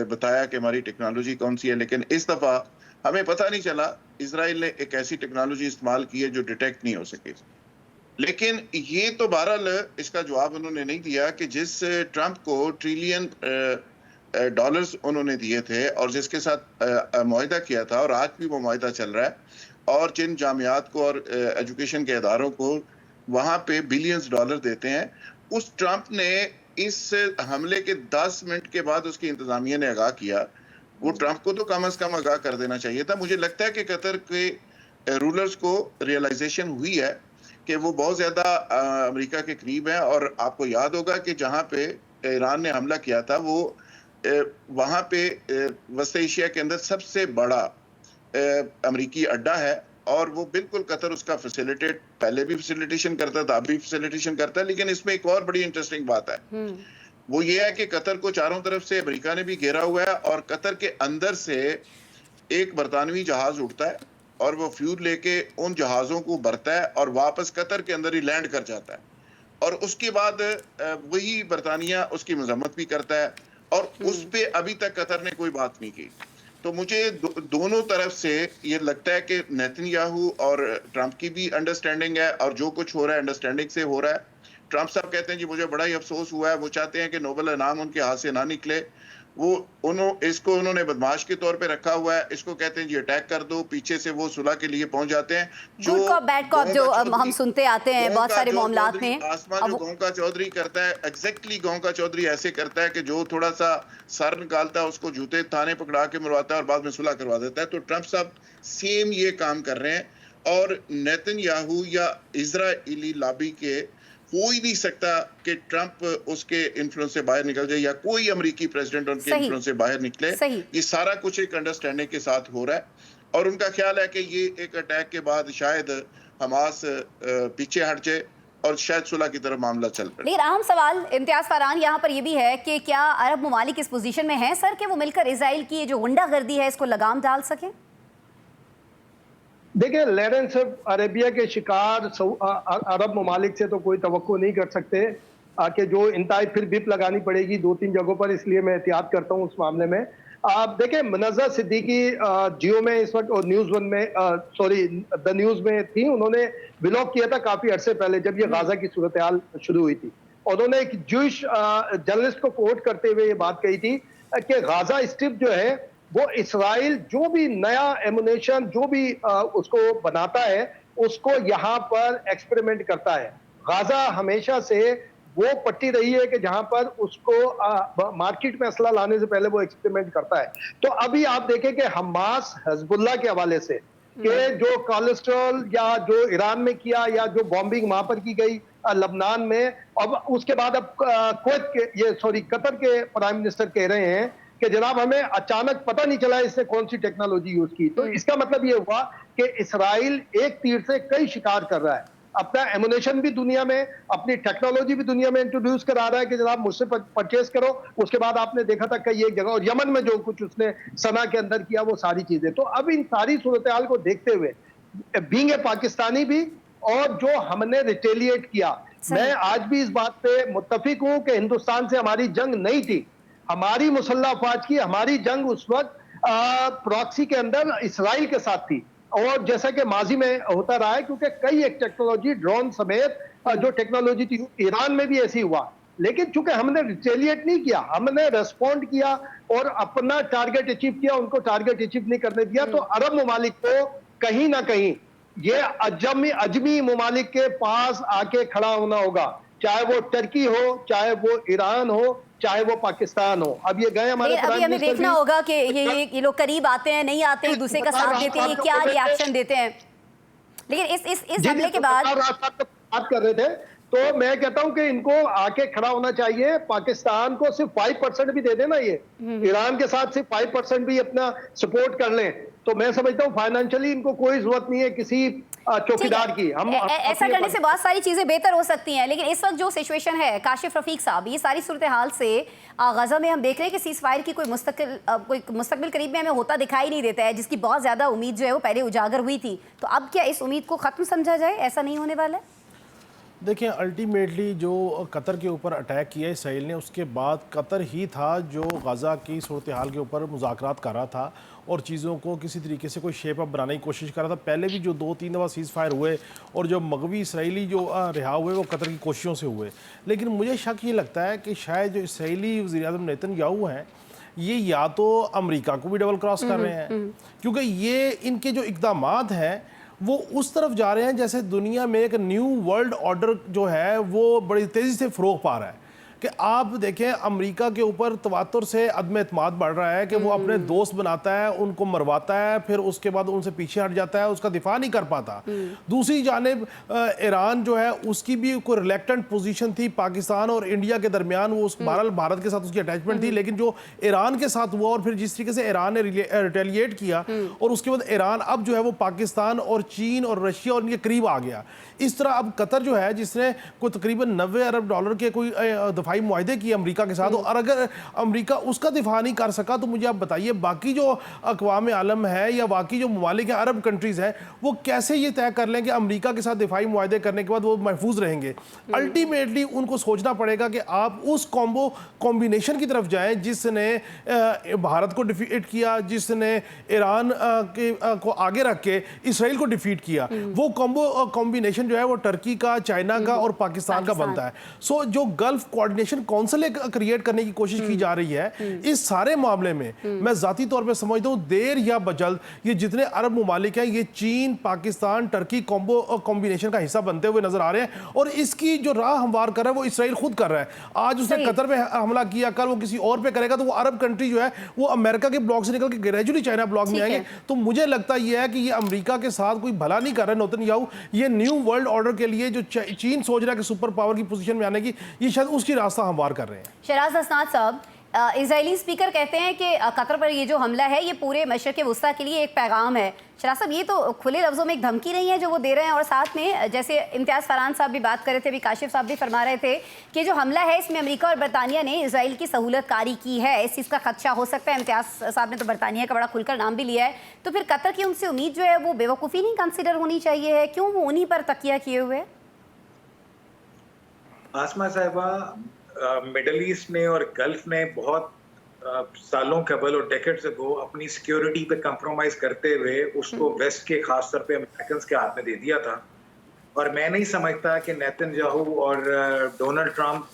[SPEAKER 5] बताया कि हमारी टेक्नोलॉजी कौन सी है, लेकिन इस दफ़ा हमें पता नहीं चला। इजराइल ने एक ऐसी टेक्नोलॉजी इस्तेमाल की है जो डिटेक्ट नहीं हो सकी। लेकिन ये तो बहरहाल इसका जवाब उन्होंने नहीं दिया कि जिस ट्रंप को ट्रिलियन डॉलर्स उन्होंने दिए थे और जिसके साथ मुआहिदा किया था और आज भी वो मुआहिदा चल रहा है और जिन जामियात को और एजुकेशन के इदारों को वहाँ पे बिलियंस डॉलर देते हैं, उस ट्रंप ने इस हमले के 10 मिनट के बाद उसकी इंतजामिया ने आगाह किया। वो ट्रंप को तो कम अज कम आगाह कर देना चाहिए था। मुझे लगता है कि कतर के रूलर्स को रियलाइजेशन हुई है कि वो बहुत ज्यादा अमेरिका के करीब है। और आपको याद होगा कि जहाँ पे ईरान ने हमला किया था वो वहाँ पे वस्त एशिया के अंदर सबसे बड़ा अमेरिकी अड्डा है और वो बिल्कुल कतर उसका फैसिलिटेट पहले भी फैसिलिटेशन करता था, अब भी फैसिलिटेशन करता है। लेकिन इसमें एक और बड़ी इंटरेस्टिंग बात है, वो ये है कि कतर को चारों तरफ से अमेरिका ने भी घेरा हुआ है और कतर के अंदर से एक बरतानवी जहाज उड़ता है और वो फ्यूल लेके उन जहाज़ों को भरता है और वापस कतर के अंदर ही लैंड कर जाता है और उसके बाद वही बरतानिया उसकी मजम्मत भी करता है और उस पे अभी तक कतर ने कोई बात नहीं की। तो मुझे दोनों तरफ से ये लगता है कि नेतन्याहू और ट्रंप की भी अंडरस्टैंडिंग है और जो कुछ हो रहा है अंडरस्टैंडिंग से हो रहा है। ट्रंप साहब कहते हैं जी मुझे बड़ा ही अफसोस हुआ है, वो चाहते हैं कि नोबेल इनाम उनके हाथ से ना निकले। इसको उन्होंने बदमाश के तौर पे रखा हुआ है, इसको कहते हैं जी अटैक कर दो, पीछे से वो सुलह के लिए पहुंच जाते हैं। जो
[SPEAKER 1] गुड कॉप बैड कॉप जो हम सुनते आते हैं बहुत सारे मामलात में,
[SPEAKER 5] आसमान जो गांव का चौधरी करता है, एग्जैक्टली गांव का चौधरी ऐसे करता है कि जो थोड़ा सा सर निकालता है उसको जूते थाने पकड़ा के मरवाता है और बाद में सुलह करवा देता है। तो ट्रंप साहब सेम ये काम कर रहे हैं और नेतन्याहू या इजराइली लॉबी के कोई नहीं सकता कि ट्रंप उसके इन्फ्लुएंस से बाहर निकल जाए या कोई अमेरिकी प्रेसिडेंट उनके इन्फ्लुएंस से बाहर निकले। ये सारा कुछ एक अंडरस्टैंडिंग के साथ हो रहा है और उनका ख्याल है कि ये एक अटैक के बाद शायद हमास पीछे हट जाए और शायद सुलह की तरफ मामला चल पड़े।
[SPEAKER 1] लेकिन अहम सवाल इम्तियाज फरहान यहाँ पर यह भी है कि क्या अरब ममालिक इस पोजीशन में है सर कि वो मिलकर इसराइल की जो गुंडागर्दी है इसको लगाम डाल सके?
[SPEAKER 2] देखिए, लॉरेंस अरेबिया के शिकार अरब ममालिक से तो कोई तवक्को नहीं कर सकते कि जो इंतहाई फिर बिप लगानी पड़ेगी 2-3 जगहों पर, इसलिए मैं एहतियात करता हूँ उस मामले में। आप देखें, मुनज़्ज़र सिद्दीकी जियो में इस वक्त और न्यूज़ वन में द न्यूज़ में थी। उन्होंने ब्लॉग किया था काफ़ी अरसे पहले जब ये गाजा की सूरत हाल शुरू हुई थी। उन्होंने एक ज्यूइश जर्नलिस्ट को कोट करते हुए ये बात कही थी कि गाजा स्ट्रिप जो है वो इसराइल जो भी नया एमुनेशन जो भी उसको बनाता है उसको यहाँ पर एक्सपेरिमेंट करता है। गाजा हमेशा से वो पट्टी रही है कि जहां पर उसको मार्केट में असला लाने से पहले वो एक्सपेरिमेंट करता है। तो अभी आप देखें कि हमास हिजबुल्लाह के हवाले से कि जो कोलेस्ट्रॉल या जो ईरान में किया या जो बॉम्बिंग वहां पर की गई लबनान में, अब उसके बाद अब कतर के प्राइम मिनिस्टर कह रहे हैं कि जनाब हमें अचानक पता नहीं चला इसने कौन सी टेक्नोलॉजी यूज की। तो इसका मतलब ये हुआ कि इसराइल एक तीर से कई शिकार कर रहा है। अपना एमुनेशन भी दुनिया में, अपनी टेक्नोलॉजी भी दुनिया में इंट्रोड्यूस करा रहा है कि जनाब मुझसे परचेज करो। उसके बाद आपने देखा था कई एक जगह और यमन में जो कुछ उसने सना के अंदर किया वो सारी चीजें। तो अब इन सारी सूरत हाल को देखते हुए बीइंग ए पाकिस्तानी भी और जो हमने रिटेलिएट किया, मैं आज भी इस बात पे मुत्तफिक हूं कि हिंदुस्तान से हमारी जंग नहीं थी, हमारी मुसल्लह अफवाज की हमारी जंग उस वक्त प्रॉक्सी के अंदर इसराइल के साथ थी। और जैसा कि माजी में होता रहा है, क्योंकि कई एक टेक्नोलॉजी ड्रोन समेत जो टेक्नोलॉजी थी ईरान में भी ऐसी हुआ। लेकिन चूंकि हमने रिटेलिएट नहीं किया, हमने रेस्पॉन्ड किया और अपना टारगेट अचीव किया, उनको टारगेट अचीव नहीं करने दिया, तो अरब ममालिक को कहीं ना कहीं ये अजमी ममालिक के पास आके खड़ा होना होगा, चाहे वो टर्की हो, चाहे वो ईरान हो, चाहे वो पाकिस्तान हो। अब ये गए हमारे
[SPEAKER 1] अभी हमें देखना होगा कि ये लोग करीब आते हैं, नहीं आते हैं, एक दूसरे का साथ देते हैं, क्या रिएक्शन देते हैं। लेकिन इस हमले के बाद
[SPEAKER 2] बात कर रहे थे, तो मैं कहता हूं कि इनको आके खड़ा होना चाहिए। पाकिस्तान को सिर्फ 5% भी दे देना, ये ईरान के साथ सिर्फ 5% भी अपना सपोर्ट कर लें, तो मैं समझता हूं फाइनेंशियली इनको कोई जरूरत नहीं है किसी चौकीदार की। हम
[SPEAKER 1] ऐसा करने से बहुत सारी चीजें बेहतर हो सकती हैं। लेकिन इस वक्त जो सिचुएशन है, काशिफ रफीक साहब, ये सारी सूरत हाल से गजा में हम देख रहे हैं कि सीज फायर की कोई मुस्तकबिल करीब में हमें होता दिखाई नहीं देता है, जिसकी बहुत ज्यादा उम्मीद जो है वो पहले उजागर हुई थी। तो अब क्या इस उम्मीद को खत्म समझा जाए? ऐसा नहीं होने वाला है।
[SPEAKER 4] देखिए, अल्टीमेटली जो कतर के ऊपर अटैक किया इसराइल ने, उसके बाद कतर ही था जो गज़ा की सूरत हाल के ऊपर मुज़ाकरात कर रहा था और चीज़ों को किसी तरीके से कोई शेप अप बनाने की कोशिश कर रहा था। पहले भी जो 2-3 दफ़ा सीज़ फायर हुए और जो मगवी इसराइली जो रिहा हुए वो कतर की कोशिशों से हुए। लेकिन मुझे शक ये लगता है कि शायद जो इसराइली वज़ीर-ए-आज़म नेतन्याहू हैं, ये या तो अमेरिका को भी डबल क्रॉस कर रहे हैं, क्योंकि ये इनके जो इक़दामात हैं वो उस तरफ जा रहे हैं जैसे दुनिया में एक न्यू वर्ल्ड ऑर्डर जो है वो बड़ी तेज़ी से फ़रोग पा रहा है। कि आप देखें, अमेरिका के ऊपर तवातुर से अदम एतमाद बढ़ रहा है कि वो अपने दोस्त बनाता है, उनको मरवाता है, फिर उसके बाद उनसे पीछे हट जाता है, उसका दिफा नहीं कर पाता। दूसरी जानिब ईरान जो है उसकी भी कोई रिलेक्टेंट पोजीशन थी पाकिस्तान और इंडिया के दरमियान। वो बहरहाल भारत के साथ उसकी अटैचमेंट थी, लेकिन जो ईरान के साथ हुआ और फिर जिस तरीके से ईरान ने रिटेलिएट किया और उसके बाद ईरान अब जो है वो पाकिस्तान और चीन और रशिया और इनके करीब आ गया। इस तरह अब कतर जो है, जिसने कोई तकरीबन 90 अरब डॉलर के कोई दफाई मुआहदे किए अमेरिका के साथ, और अगर अमेरिका उसका दिफा नहीं कर सका तो मुझे आप बताइए बाकी जो अक़वाम आलम है या बाकी जो ममालिक हैं, अरब कंट्रीज़ हैं, वो कैसे ये तय कर लें कि अमेरिका के साथ दिफाई मुआहदे करने के बाद वो महफूज रहेंगे। अल्टीमेटली उनको सोचना पड़ेगा कि आप उस कॉम्बिनेशन की तरफ जाएँ जिसने भारत को डिफीट किया, जिसने ईरान को आगे रख के इसराइल को डिफीट किया। वो कॉम्बिनेशन जो है वो टर्की का, चाइना का और पाकिस्तान का बनता है। सो जो गल्फ कोऑर्डिनेशन काउंसिल क्रिएट करने की कोशिश की जा रही है, इस सारे मामले में मैं जाती तौर पे समझता हूँ देर या बजल्द ये जितने अरब ममालिक हैं, ये चीन, पाकिस्तान, टर्की कॉम्बिनेशन का हिस्सा बनते हुए नजर आ रहे हैं। और इसकी जो राह हमवार कर रहा है वो इसराइल खुद कर रहा है। आज उसने कतर पे हमला किया, कल वो किसी और पे करेगा, तो वो अरब कंट्री जो है वो अमेरिका के ब्लॉक से निकल के ग्रेजुअली चाइना ब्लॉक में आएंगे। तो मुझे लगता यह है कि ये अमेरिका के साथ कोई भला नहीं कर रहे नेतन्याहू। ये न्यू वर्ल्ड ऑर्डर के लिए जो चीन सोच रहा है कि सुपर पावर की पोजीशन में आने की, ये शायद उसकी रास्ता हमवार कर रहे हैं।
[SPEAKER 1] शहराज हसनात साहब, इजरायली स्पीकर कहते हैं कि कतर पर ये जो हमला है ये पूरे मशरक़ वुस्ता के लिए एक पैगाम है। शहराज साहब, ये तो खुले लफ्ज़ों में एक धमकी नहीं है जो वो दे रहे हैं? और साथ में जैसे इम्तियाज़ फरहान साहब भी बात कर रहे थे, अभी काशिफ साहब भी फरमा रहे थे कि जो हमला है इसमें अमेरिका और बरतानिया ने इसराइल की सहूलतकारी की है, इस चीज़ का खदशा हो सकता है। इम्तियाज़ साहब ने तो बरतानिया का बड़ा खुलकर नाम भी लिया है। तो फिर कतर की उनसे उम्मीद जो है वो बेवकूफ़ी नहीं कंसिडर होनी चाहिए है? क्यों वो उन्हीं पर तकिया किए हुए है?
[SPEAKER 3] आसमा साहिबा, मिडल ईस्ट ने और गल्फ ने बहुत सालों कबल और डेकेड्स अगो अपनी सिक्योरिटी पे कंप्रोमाइज करते हुए उसको वेस्ट के, खास तौर पे अमेरिकन के हाथ में दे दिया था। और मैं नहीं समझता कि नेतन्याहू और डोनाल्ड ट्रंप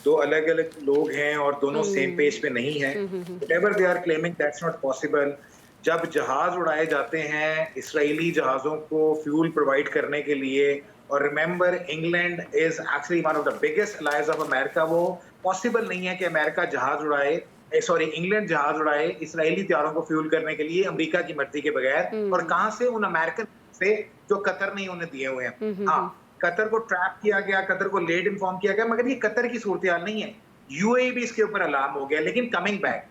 [SPEAKER 3] दो अलग अलग लोग हैं और दोनों सेम पेज पे नहीं हैं। Whatever they are claiming, that's not possible. जब जहाज उड़ाए जाते हैं इसराइली जहाज़ों को फ्यूल प्रोवाइड करने के लिए, और remember England is actually one of the biggest allies of America, वो पॉसिबल नहीं है कि अमेरिका जहाज उड़ाए, इंग्लैंड जहाज उड़ाए इसराइली तैयारों को फ्यूल करने के लिए अमेरिका की मर्जी के बगैर। और कहां से? उन अमेरिकन से जो कतर ने उन्हें दिए हुए हैं। हाँ, कतर को ट्रैप किया गया, कतर को लेट इन्फॉर्म किया गया, मगर ये कतर की सूरत हाल नहीं है। यूएई भी इसके ऊपर अलार्म हो गया। लेकिन coming back,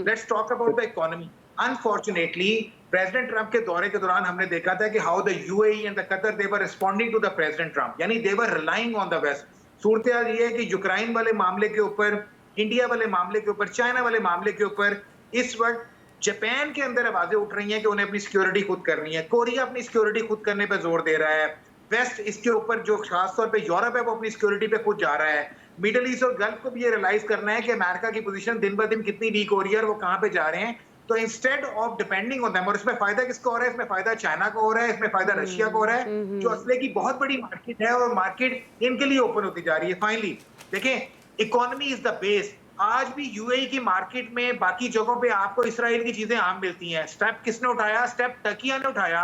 [SPEAKER 3] let's talk about the economy. Unfortunately president Trump के दौरे के दौरान हमने देखा था कि how the UAE and the Qatar they were responding to the president Trump, यानी they were relying on the west. सूरत हाल ये है कि यूक्रेन वाले मामले के ऊपर, इंडिया वाले मामले के ऊपर, चाइना वाले मामले के ऊपर इस वक्त जापान के अंदर आवाजें उठ रही हैं कि उन्हें अपनी सिक्योरिटी खुद करनी है। कोरिया अपनी सिक्योरिटी खुद करने पर जोर दे रहा है। वेस्ट इसके ऊपर, जो खासतौर पे यूरोप है, वो अपनी सिक्योरिटी पे खुद जा रहा है। मिडल ईस्ट और गल्फ को भी ये रियलाइज करना है कि अमेरिका की पोजीशन दिन ब दिन कितनी वीक हो रही है और वो कहां पे जा रहे हैं। तो instead of depending on them, और इसमें फायदा किसका हो रहा है? इसमें फायदा चाइना का हो रहा है, इसमें फायदा रशिया का हो रहा है, जो असले की बहुत बड़ी मार्केट है और मार्केट इनके लिए ओपन होती जा रही है। फाइनली देखें, इकोनॉमी इज द बेस। आज भी यूएई की मार्केट में बाकी जगहों पे आपको इसराइल की चीजें आम मिलती हैं। स्टेप किसने उठाया? स्टेप टर्किया ने उठाया,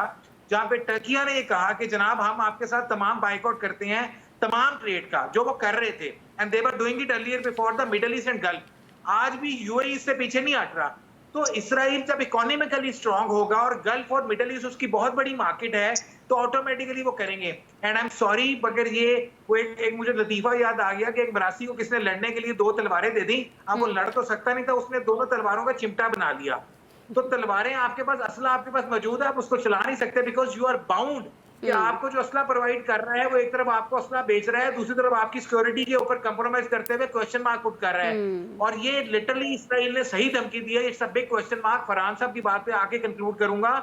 [SPEAKER 3] जहां पे टर्किया ने ये कहा कि जनाब हम आपके साथ तमाम बाइकआउट करते हैं तमाम ट्रेड का, जो वो कर रहे थे, and they were doing it earlier before the middle east and gulf. आज भी यूएई इससे पीछे नहीं हट रहा। तो इसराइल जब इकोनॉमिकली स्ट्रांग होगा और गल्फ और मिडल ईस्ट उसकी बहुत बड़ी मार्केट है, तो ऑटोमेटिकली वो करेंगे। एंड आई एम सॉरी, मगर ये वो एक मुझे लतीफा याद आ गया कि एक मरासी को किसने लड़ने के लिए 2 तलवारें दे दी। अब वो लड़ तो सकता नहीं था, उसने दोनों तलवारों का चिमटा बना लिया। तो तलवारें आपके पास, असला आपके पास मौजूद है, आप उसको चला नहीं सकते, बिकॉज यू आर बाउंड कि आपको जो असला प्रोवाइड कर रहा है वो एक तरफ आपको असला बेच रहा है, दूसरी तरफ आपकी सिक्योरिटी के ऊपर कंप्रोमाइज करते हुए क्वेश्चन मार्क पुट कर रहा है। और ये लिटरली इसराइल ने सही धमकी दी है। It's a big question mark. Farhan साहब की बात पे आके कंक्लूड करूंगा,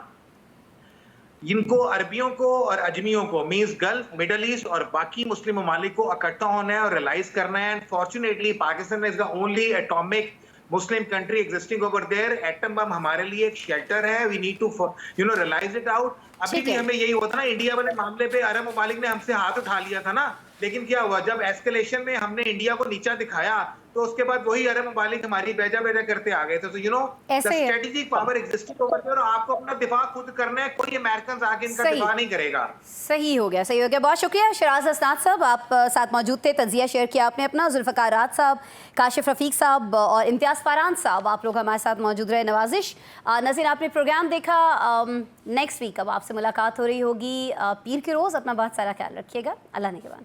[SPEAKER 3] इनको अरबियों को और अजमियों को, मींस गल्फ, मिडल ईस्ट और बाकी मुस्लिम ममालिक को इकट्ठा होना है और रियलाइज करना है। And fortunately Pakistan is the only atomic Muslim country existing over there. Atom bomb हमारे लिए एक शेल्टर है। We need to realise it out. अभी भी हमें यही होता ना, इंडिया वाले मामले पे अरब ममालिक ने हमसे हाथ उठा लिया था ना, लेकिन क्या हुआ? जब एस्केलेशन में हमने इंडिया को नीचा दिखाया, तो उसके बाद वही अरब ममालिक हमारी बेजा बेजा करते आ गए थे। तो the strategic power existing over there, और आपको अपना दिफा खुद करना है, कोई अमेरिकन आके इनका दिफा नहीं करेगा।
[SPEAKER 1] सही हो गया, सही हो गया। बहुत शुक्रिया शराज हसनात साहब, आप साथ मौजूद थे, तजिया शेयर किया आपने अपना। जुल्फ़िकार राज साहब, काशिफ रफ़ीक साहब और इम्तियाज़ फारान साहब, आप लोग हमारे साथ मौजूद रहे। नवाजिश नज़ीर, आपने प्रोग्राम देखा। नेक्स्ट वीक अब आपसे मुलाकात हो रही होगी पीर के रोज़। अपना बहुत सारा ख्याल रखिएगा। अल्लाह ने के बाद।